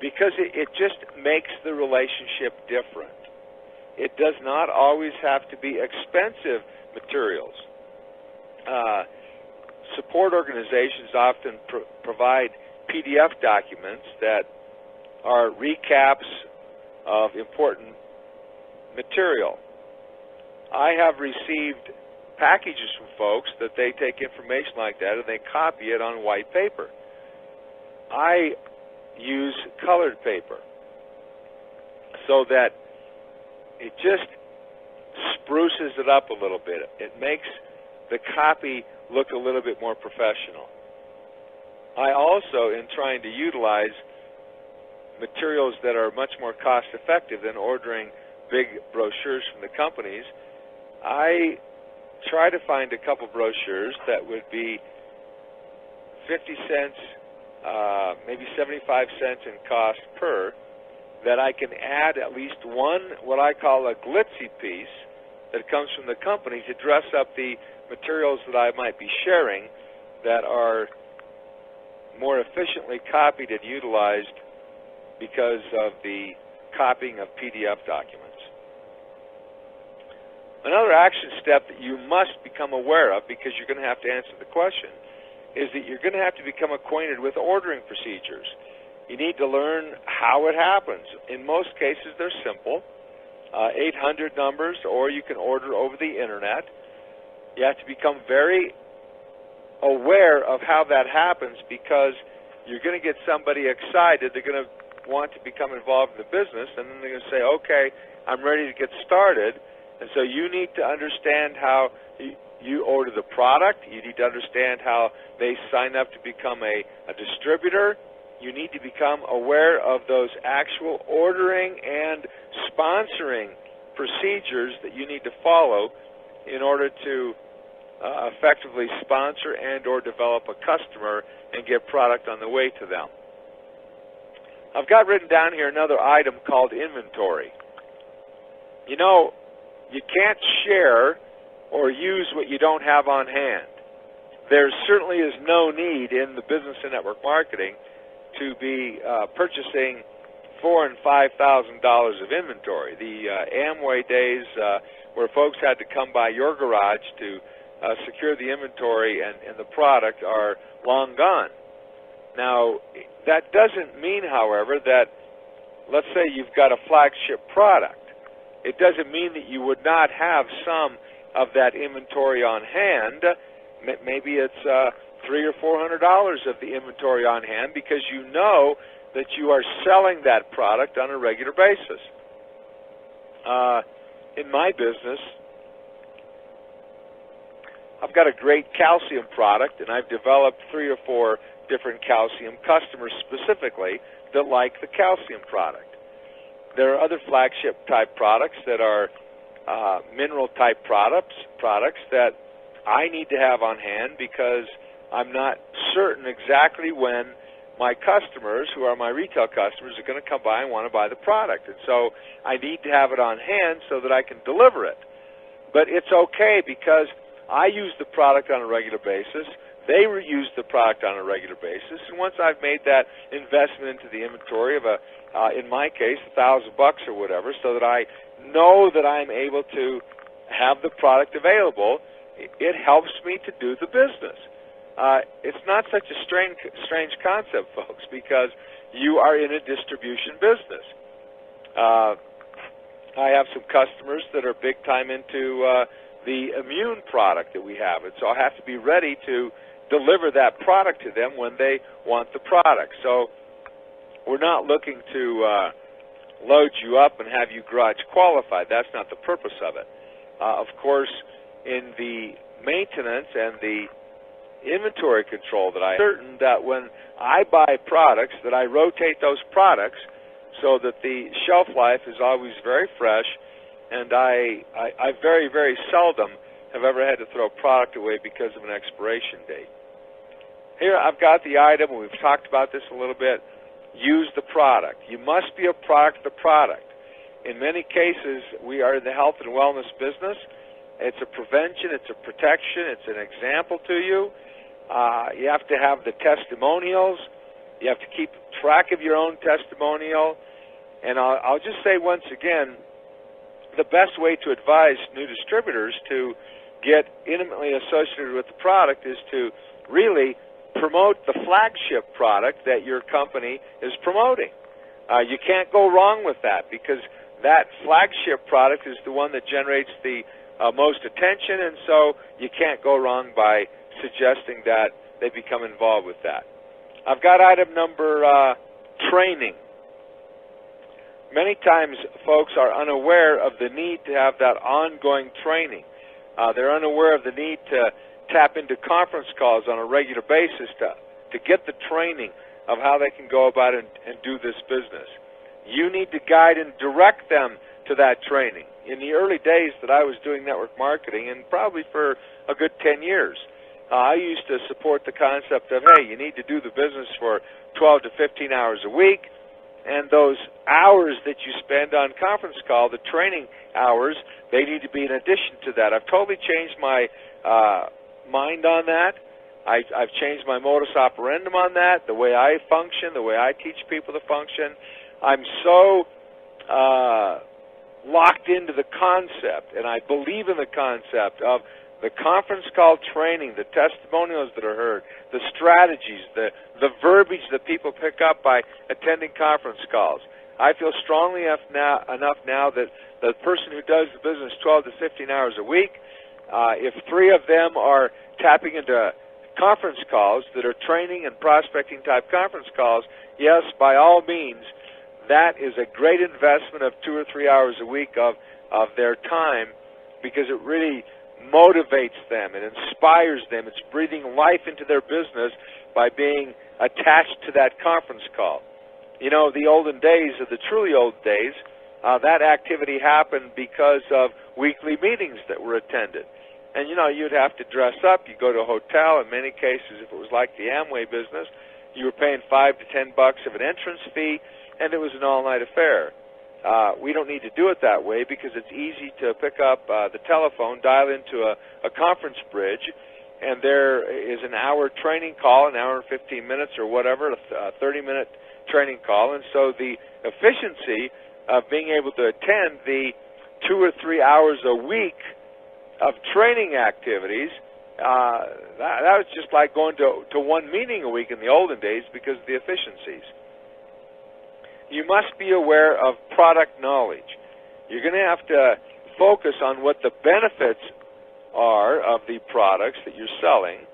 because it just makes the relationship different. It does not always have to be expensive materials. Support organizations often provide PDF documents that are recaps of important material. I have received packages from folks that they take information like that and they copy it on white paper. I use colored paper so that it just spruces it up a little bit. It makes the copy look a little bit more professional. I also, in trying to utilize materials that are much more cost-effective than ordering big brochures from the companies, I try to find a couple brochures that would be 50 cents, maybe 75 cents in cost per, that I can add at least one, what I call a glitzy piece, that comes from the company to dress up the materials that I might be sharing that are more efficiently copied and utilized because of the copying of PDF documents. Another action step that you must become aware of, because you're going to have to answer the question, is that you're going to have to become acquainted with ordering procedures. You need to learn how it happens. In most cases, they're simple. 800 numbers, or you can order over the internet. You have to become very aware of how that happens, because you're going to get somebody excited. They're going to want to become involved in the business, and then they're going to say, okay, I'm ready to get started. And so you need to understand how you order the product. You need to understand how they sign up to become a distributor. You need to become aware of those actual ordering and sponsoring procedures that you need to follow in order to effectively sponsor and or develop a customer and get product on the way to them. I've got written down here another item called inventory. You know, you can't share or use what you don't have on hand. There certainly is no need in the business and network marketing to be purchasing $4,000 and $5,000 of inventory. The Amway days where folks had to come by your garage to secure the inventory and the product are long gone. Now, that doesn't mean, however, that, let's say you've got a flagship product. It doesn't mean that you would not have some of that inventory on hand. Maybe it's $300 or $400 of the inventory on hand, because you know that you are selling that product on a regular basis. In my business, I've got a great calcium product, and I've developed 3 or 4 different calcium customers specifically that like the calcium product. There are other flagship type products that are mineral type products that I need to have on hand, because I'm not certain exactly when my customers, who are my retail customers, are going to come by and want to buy the product. And so I need to have it on hand so that I can deliver it. But it's okay, because I use the product on a regular basis. They reuse the product on a regular basis. And once I've made that investment into the inventory of in my case, $1,000 or whatever, so that I know that I'm able to have the product available, it helps me to do the business. It's not such a strange concept, folks, because you are in a distribution business. I have some customers that are big time into the immune product that we have, and so I have to be ready to deliver that product to them when they want the product. So we're not looking to load you up and have you garage qualified. That's not the purpose of it. Of course, in the maintenance and the inventory control, that I'm certain that when I buy products, that I rotate those products so that the shelf life is always very fresh, and I very, very seldom have ever had to throw product away because of an expiration date. Here I've got the item, and we've talked about this a little bit. Use the product. You must be a product to product. In many cases, we are in the health and wellness business. It's a prevention, it's a protection, it's an example to you. You have to have the testimonials. You have to keep track of your own testimonial. And I'll just say once again, the best way to advise new distributors to get intimately associated with the product is to really promote the flagship product that your company is promoting. You can't go wrong with that, because that flagship product is the one that generates the most attention, and so you can't go wrong by suggesting that they become involved with that. I've got item number training. Many times folks are unaware of the need to have that ongoing training. They're unaware of the need to tap into conference calls on a regular basis to get the training of how they can go about and do this business. You need to guide and direct them to that training. In the early days that I was doing network marketing, and probably for a good 10 years, I used to support the concept of, hey, you need to do the business for 12 to 15 hours a week, and those hours that you spend on conference call, the training hours, they need to be in addition to that. I've totally changed my mind on that. I've changed my modus operandum on that, the way I function, the way I teach people to function. I'm so locked into the concept, and I believe in the concept of the conference call training, the testimonials that are heard, the strategies, the verbiage that people pick up by attending conference calls. I feel strongly enough now that the person who does the business 12 to 15 hours a week, if 3 of them are tapping into conference calls that are training and prospecting type conference calls, yes, by all means, that is a great investment of 2 or 3 hours a week of their time, because it really motivates them, it inspires them, it's breathing life into their business by being attached to that conference call. You know, the olden days, or the truly old days, that activity happened because of weekly meetings that were attended. And, you know, you'd have to dress up, you go to a hotel. In many cases, if it was like the Amway business, you were paying $5 to $10 of an entrance fee, and it was an all-night affair. We don't need to do it that way, because it's easy to pick up the telephone, dial into a conference bridge, and there is an hour training call, an hour and 15 minutes or whatever, a 30-minute training call. And so the efficiency of being able to attend the 2 or 3 hours a week of training activities, that was just like going to one meeting a week in the olden days, because of the efficiencies. You must be aware of product knowledge. You're going to have to focus on what the benefits are of the products that you're selling.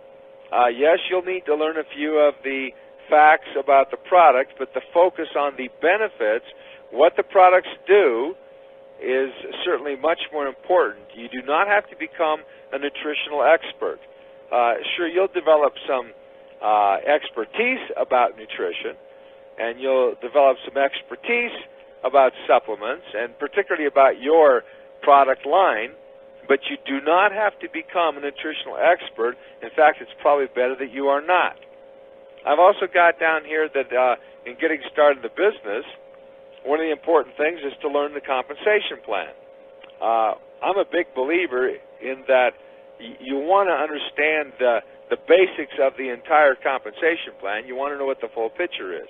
Yes, you'll need to learn a few of the facts about the product, but the focus on the benefits, what the products do, is certainly much more important. You do not have to become a nutritional expert. Sure, you'll develop some expertise about nutrition, and you'll develop some expertise about supplements, and particularly about your product line, but you do not have to become a nutritional expert. In fact, it's probably better that you are not. I've also got down here that in getting started in the business, one of the important things is to learn the compensation plan. I'm a big believer in that you want to understand the basics of the entire compensation plan. You want to know what the full picture is.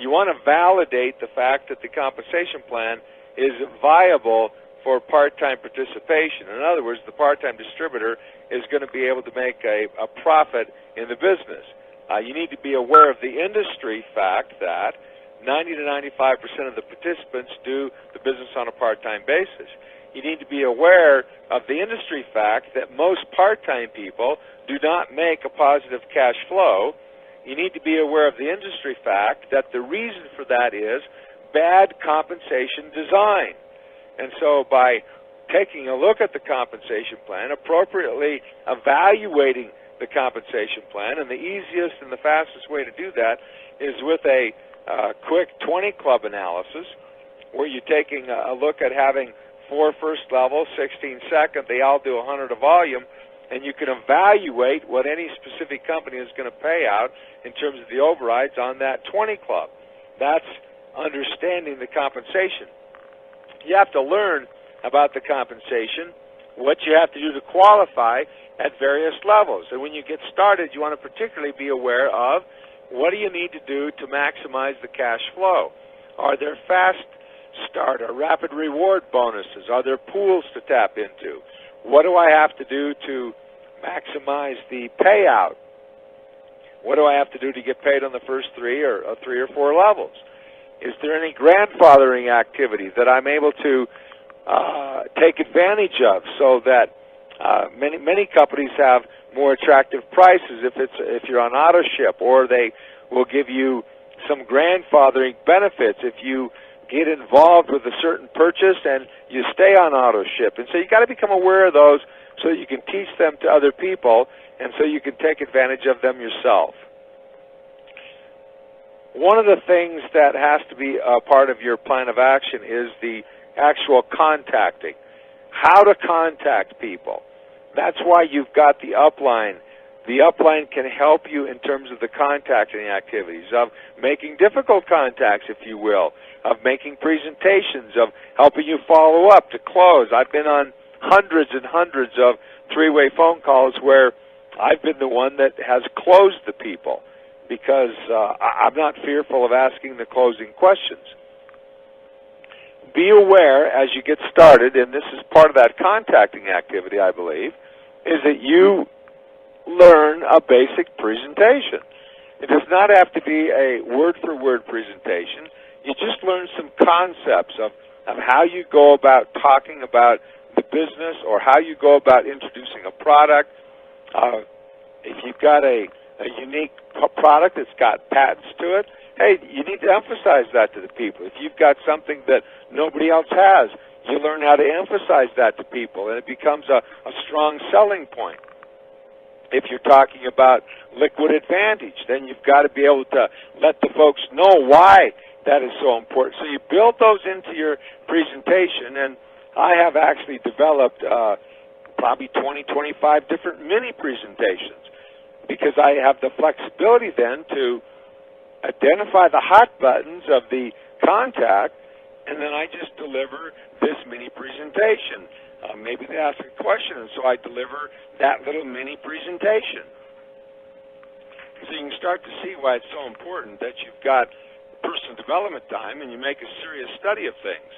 You want to validate the fact that the compensation plan is viable for part-time participation. In other words, the part-time distributor is going to be able to make a profit in the business. You need to be aware of the industry fact that 90 to 95% of the participants do the business on a part-time basis. You need to be aware of the industry fact that most part-time people do not make a positive cash flow. You need to be aware of the industry fact that the reason for that is bad compensation design. And so by taking a look at the compensation plan, appropriately evaluating the compensation plan, and the easiest and the fastest way to do that is with a quick 20 club analysis, where you're taking a look at having 4 first level, 16 second, they all do 100 of volume, and you can evaluate what any specific company is going to pay out in terms of the overrides on that 20 club. That's understanding the compensation. You have to learn about the compensation, what you have to do to qualify at various levels. And when you get started, you want to particularly be aware of what do you need to do to maximize the cash flow. Are there fast start or rapid reward bonuses? Are there pools to tap into? What do I have to do to maximize the payout? What do I have to do to get paid on the first three or four levels? Is there any grandfathering activity that I'm able to take advantage of so that many companies have more attractive prices if you're on auto ship, or they will give you some grandfathering benefits if you get involved with a certain purchase and you stay on auto ship. And so you got to become aware of those so that you can teach them to other people and so you can take advantage of them yourself. One of the things that has to be a part of your plan of action is the actual contacting. How to contact people. That's why you've got the upline. The upline can help you in terms of the contacting activities, of making difficult contacts, if you will, of making presentations, of helping you follow up to close. I've been on hundreds and hundreds of three-way phone calls where I've been the one that has closed the people because I'm not fearful of asking the closing questions. Be aware as you get started, and this is part of that contacting activity, I believe, is that you learn a basic presentation. It does not have to be a word-for-word presentation. You just learn some concepts of how you go about talking about the business or how you go about introducing a product. If you've got a unique product that's got patents to it, hey, you need to emphasize that to the people. If you've got something that nobody else has, you learn how to emphasize that to people, and it becomes a strong selling point. If you're talking about Liquid Advantage, then you've got to be able to let the folks know why that is so important. So you build those into your presentation, and I have actually developed probably 20, 25 different mini presentations because I have the flexibility then to identify the hot buttons of the contact, and then I just deliver this mini presentation. Maybe they ask a question, and so I deliver that little mini presentation. So you can start to see why it's so important that you've got personal development time and you make a serious study of things.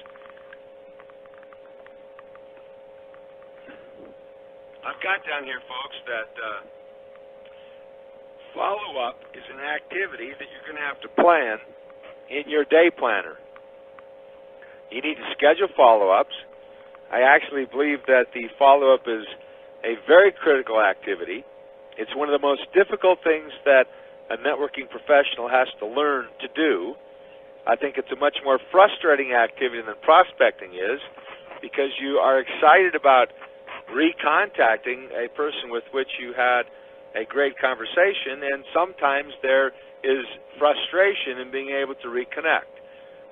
I've got down here, folks, that follow-up is an activity that you're going to have to plan in your day planner. You need to schedule follow-ups. I actually believe that the follow-up is a very critical activity. It's one of the most difficult things that a networking professional has to learn to do. I think it's a much more frustrating activity than prospecting is because you are excited about recontacting a person with which you had a great conversation, and sometimes there is frustration in being able to reconnect.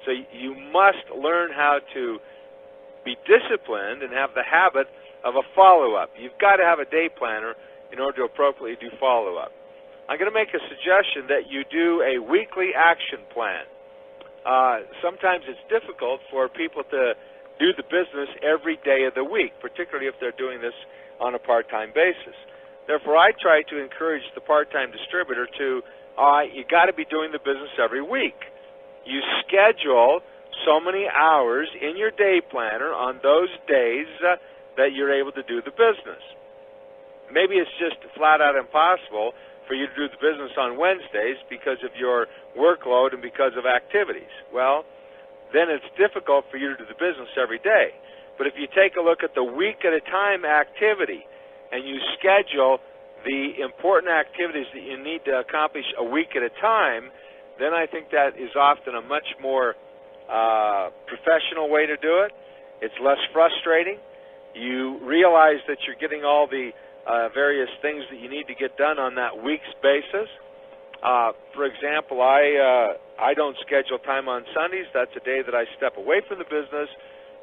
So you must learn how to be disciplined and have the habit of a follow-up. You've got to have a day planner in order to appropriately do follow-up. I'm going to make a suggestion that you do a weekly action plan. Sometimes it's difficult for people to do the business every day of the week, particularly if they're doing this on a part-time basis. Therefore, I try to encourage the part-time distributor to, you got to be doing the business every week. You schedule so many hours in your day planner on those days that you're able to do the business. Maybe it's just flat out impossible for you to do the business on Wednesdays because of your workload and because of activities. Well, then it's difficult for you to do the business every day. But if you take a look at the week at a time activity and you schedule the important activities that you need to accomplish a week at a time, then I think that is often a much more professional way to do it. It's less frustrating. You realize that you're getting all the various things that you need to get done on that week's basis. For example, I don't schedule time on Sundays. That's a day that I step away from the business,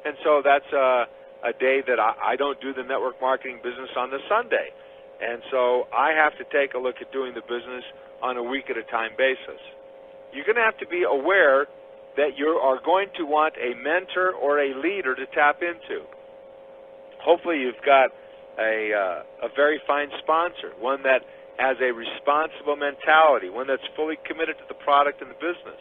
and so that's a day that I don't do the network marketing business on the Sunday. And so I have to take a look at doing the business on a week-at-a-time basis. You're going to have to be aware that you are going to want a mentor or a leader to tap into. Hopefully you've got a very fine sponsor, one that has a responsible mentality, one that's fully committed to the product and the business.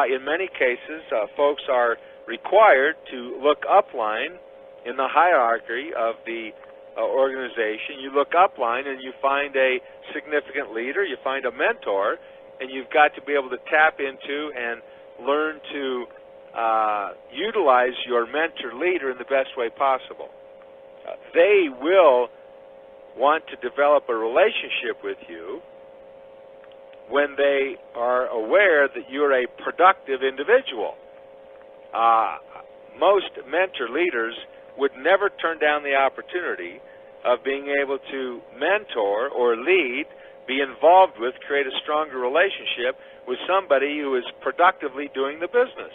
In many cases, folks are required to look upline in the hierarchy of the organization. You look upline and you find a significant leader, you find a mentor, and you've got to be able to tap into and learn to utilize your mentor leader in the best way possible. They will want to develop a relationship with you when they are aware that you're a productive individual. Most mentor leaders would never turn down the opportunity of being able to mentor or lead, be involved with, create a stronger relationship with somebody who is productively doing the business.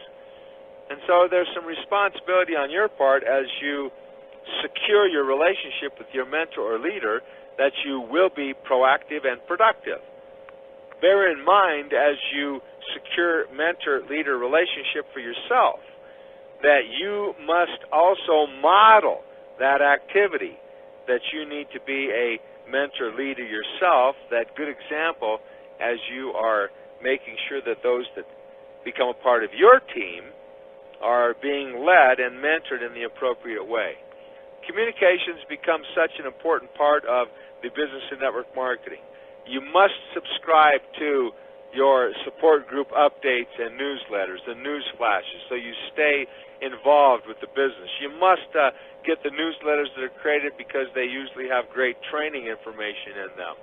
And so there's some responsibility on your part as you secure your relationship with your mentor or leader that you will be proactive and productive. Bear in mind as you secure mentor-leader relationship for yourself that you must also model that activity, that you need to be a mentor leader yourself, that good example as you are making sure that those that become a part of your team are being led and mentored in the appropriate way. Communications become such an important part of the business and network marketing. You must subscribe to your support group updates and newsletters, the news flashes, so you stay involved with the business. You must get the newsletters that are created because they usually have great training information in them.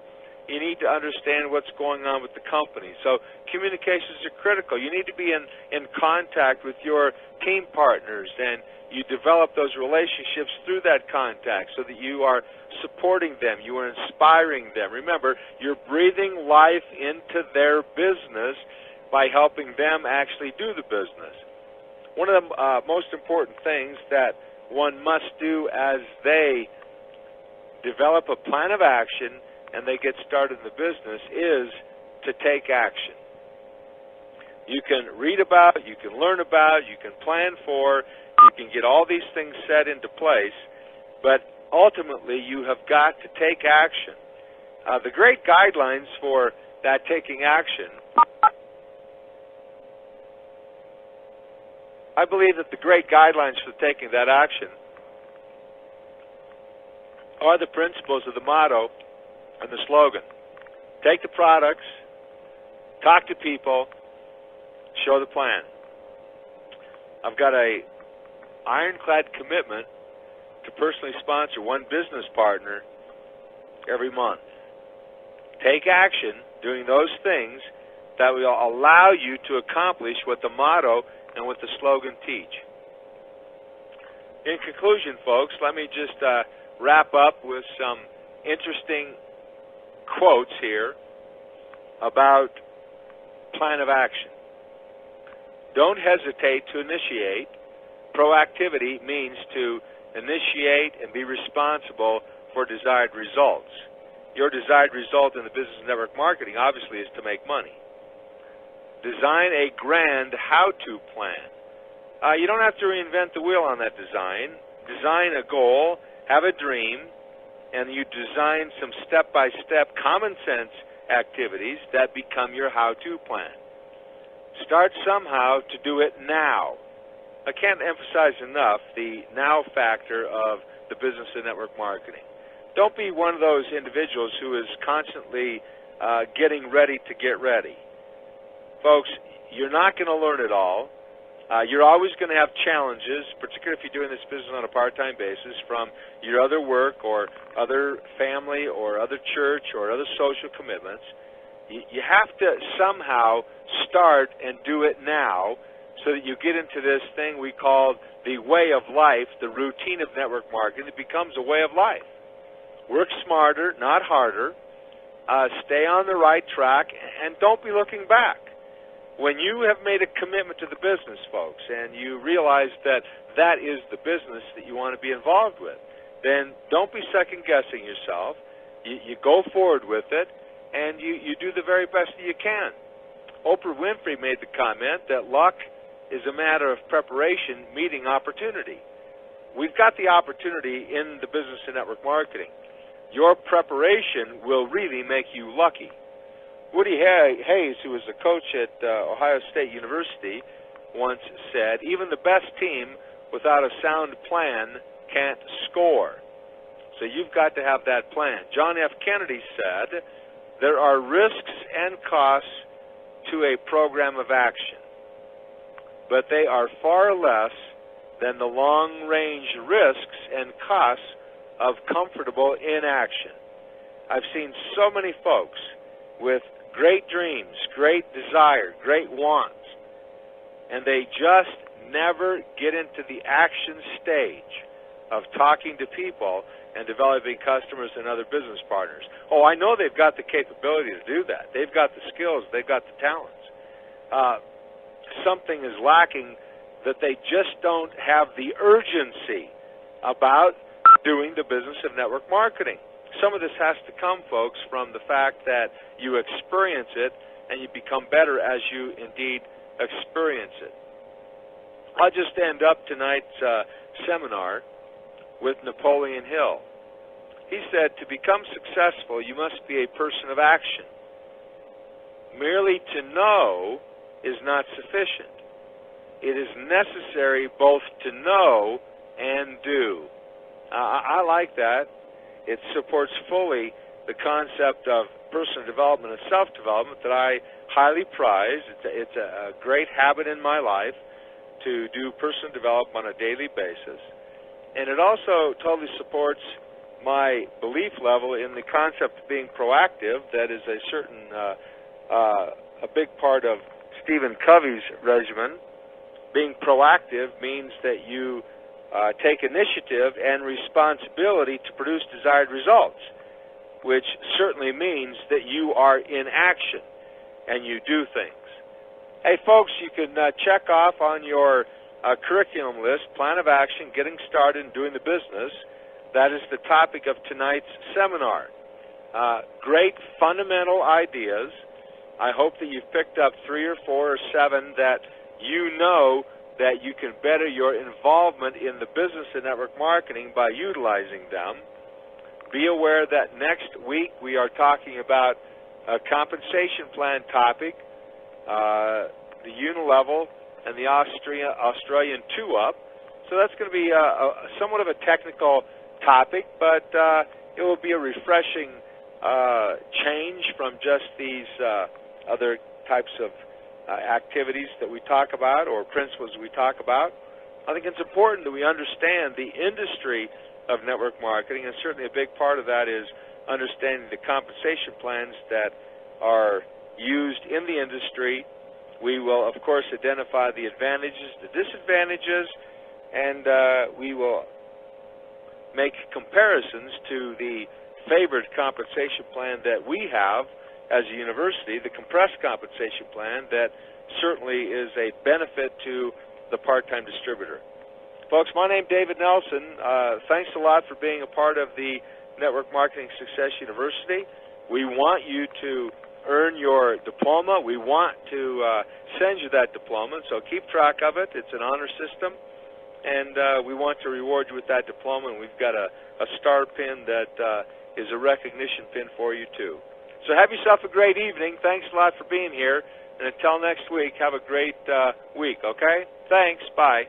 You need to understand what's going on with the company. So communications are critical. You need to be in contact with your team partners, and you develop those relationships through that contact so that you are supporting them, you are inspiring them. Remember, you're breathing life into their business by helping them actually do the business. One of the most important things that one must do as they develop a plan of action and they get started in the business is to take action. You can read about, you can learn about, you can plan for, you can get all these things set into place, but ultimately you have got to take action. The great guidelines for that taking action, I believe that the great guidelines for taking that action are the principles of the motto and the slogan. Take the products, talk to people, show the plan. I've got a ironclad commitment to personally sponsor one business partner every month. Take action doing those things that will allow you to accomplish what the motto and what the slogan teach. In conclusion, folks, let me just wrap up with some interesting quotes here about plan of action. Don't hesitate to initiate. Proactivity means to initiate and be responsible for desired results. Your desired result in the business and network marketing obviously is to make money. Design a grand how-to plan. You don't have to reinvent the wheel on that design. Design a goal, have a dream, and you design some step-by-step common sense activities that become your how-to plan. Start somehow to do it now. I can't emphasize enough the now factor of the business and network marketing. Don't be one of those individuals who is constantly getting ready to get ready. Folks, you're not going to learn it all. You're always going to have challenges, particularly if you're doing this business on a part-time basis, from your other work or other family or other church or other social commitments. You have to somehow start and do it now so that you get into this thing we call the way of life, the routine of network marketing. It becomes a way of life. Work smarter, not harder. Stay on the right track, and don't be looking back. When you have made a commitment to the business, folks, and you realize that that is the business that you want to be involved with, then don't be second-guessing yourself. You go forward with it, and you do the very best that you can. Oprah Winfrey made the comment that luck is a matter of preparation meeting opportunity. We've got the opportunity in the business of network marketing. Your preparation will really make you lucky. Woody Hayes, who was a coach at Ohio State University, once said, even the best team without a sound plan can't score. So you've got to have that plan. John F. Kennedy said, there are risks and costs to a program of action, but they are far less than the long-range risks and costs of comfortable inaction. I've seen so many folks with great dreams, great desire, great wants, and they just never get into the action stage of talking to people and developing customers and other business partners. Oh, I know they've got the capability to do that. They've got the skills. They've got the talents. Something is lacking, that they just don't have the urgency about doing the business of network marketing. Some of this has to come, folks, from the fact that you experience it and you become better as you indeed experience it. I'll just end up tonight's seminar with Napoleon Hill. He said, to become successful, you must be a person of action. Merely to know is not sufficient. It is necessary both to know and do. I like that. It supports fully the concept of personal development and self-development that I highly prize. It's a great habit in my life to do personal development on a daily basis. And it also totally supports my belief level in the concept of being proactive. That is a certain, a big part of Stephen Covey's regimen. Being proactive means that you take initiative and responsibility to produce desired results, which certainly means that you are in action and you do things. Hey, folks, you can check off on your curriculum list, plan of action, getting started and doing the business. That is the topic of tonight's seminar. Great fundamental ideas. I hope that you've picked up 3 or 4 or 7 that you know that you can better your involvement in the business of network marketing by utilizing them. Be aware that next week we are talking about a compensation plan topic, the Unilevel and the Australian 2-Up. So that's going to be somewhat of a technical topic, but it will be a refreshing change from just these other types of activities that we talk about or principles we talk about. I think it's important that we understand the industry of network marketing, and certainly a big part of that is understanding the compensation plans that are used in the industry. We will, of course, identify the advantages, the disadvantages, and we will make comparisons to the favored compensation plan that we have as a university, the compressed compensation plan that certainly is a benefit to the part-time distributor. Folks, my name is David Nelson. Thanks a lot for being a part of the Network Marketing Success University. We want you to earn your diploma. We want to send you that diploma, so keep track of it. It's an honor system, and we want to reward you with that diploma, and we've got a star pin that is a recognition pin for you, too. So have yourself a great evening. Thanks a lot for being here. And until next week, have a great week, okay? Thanks. Bye.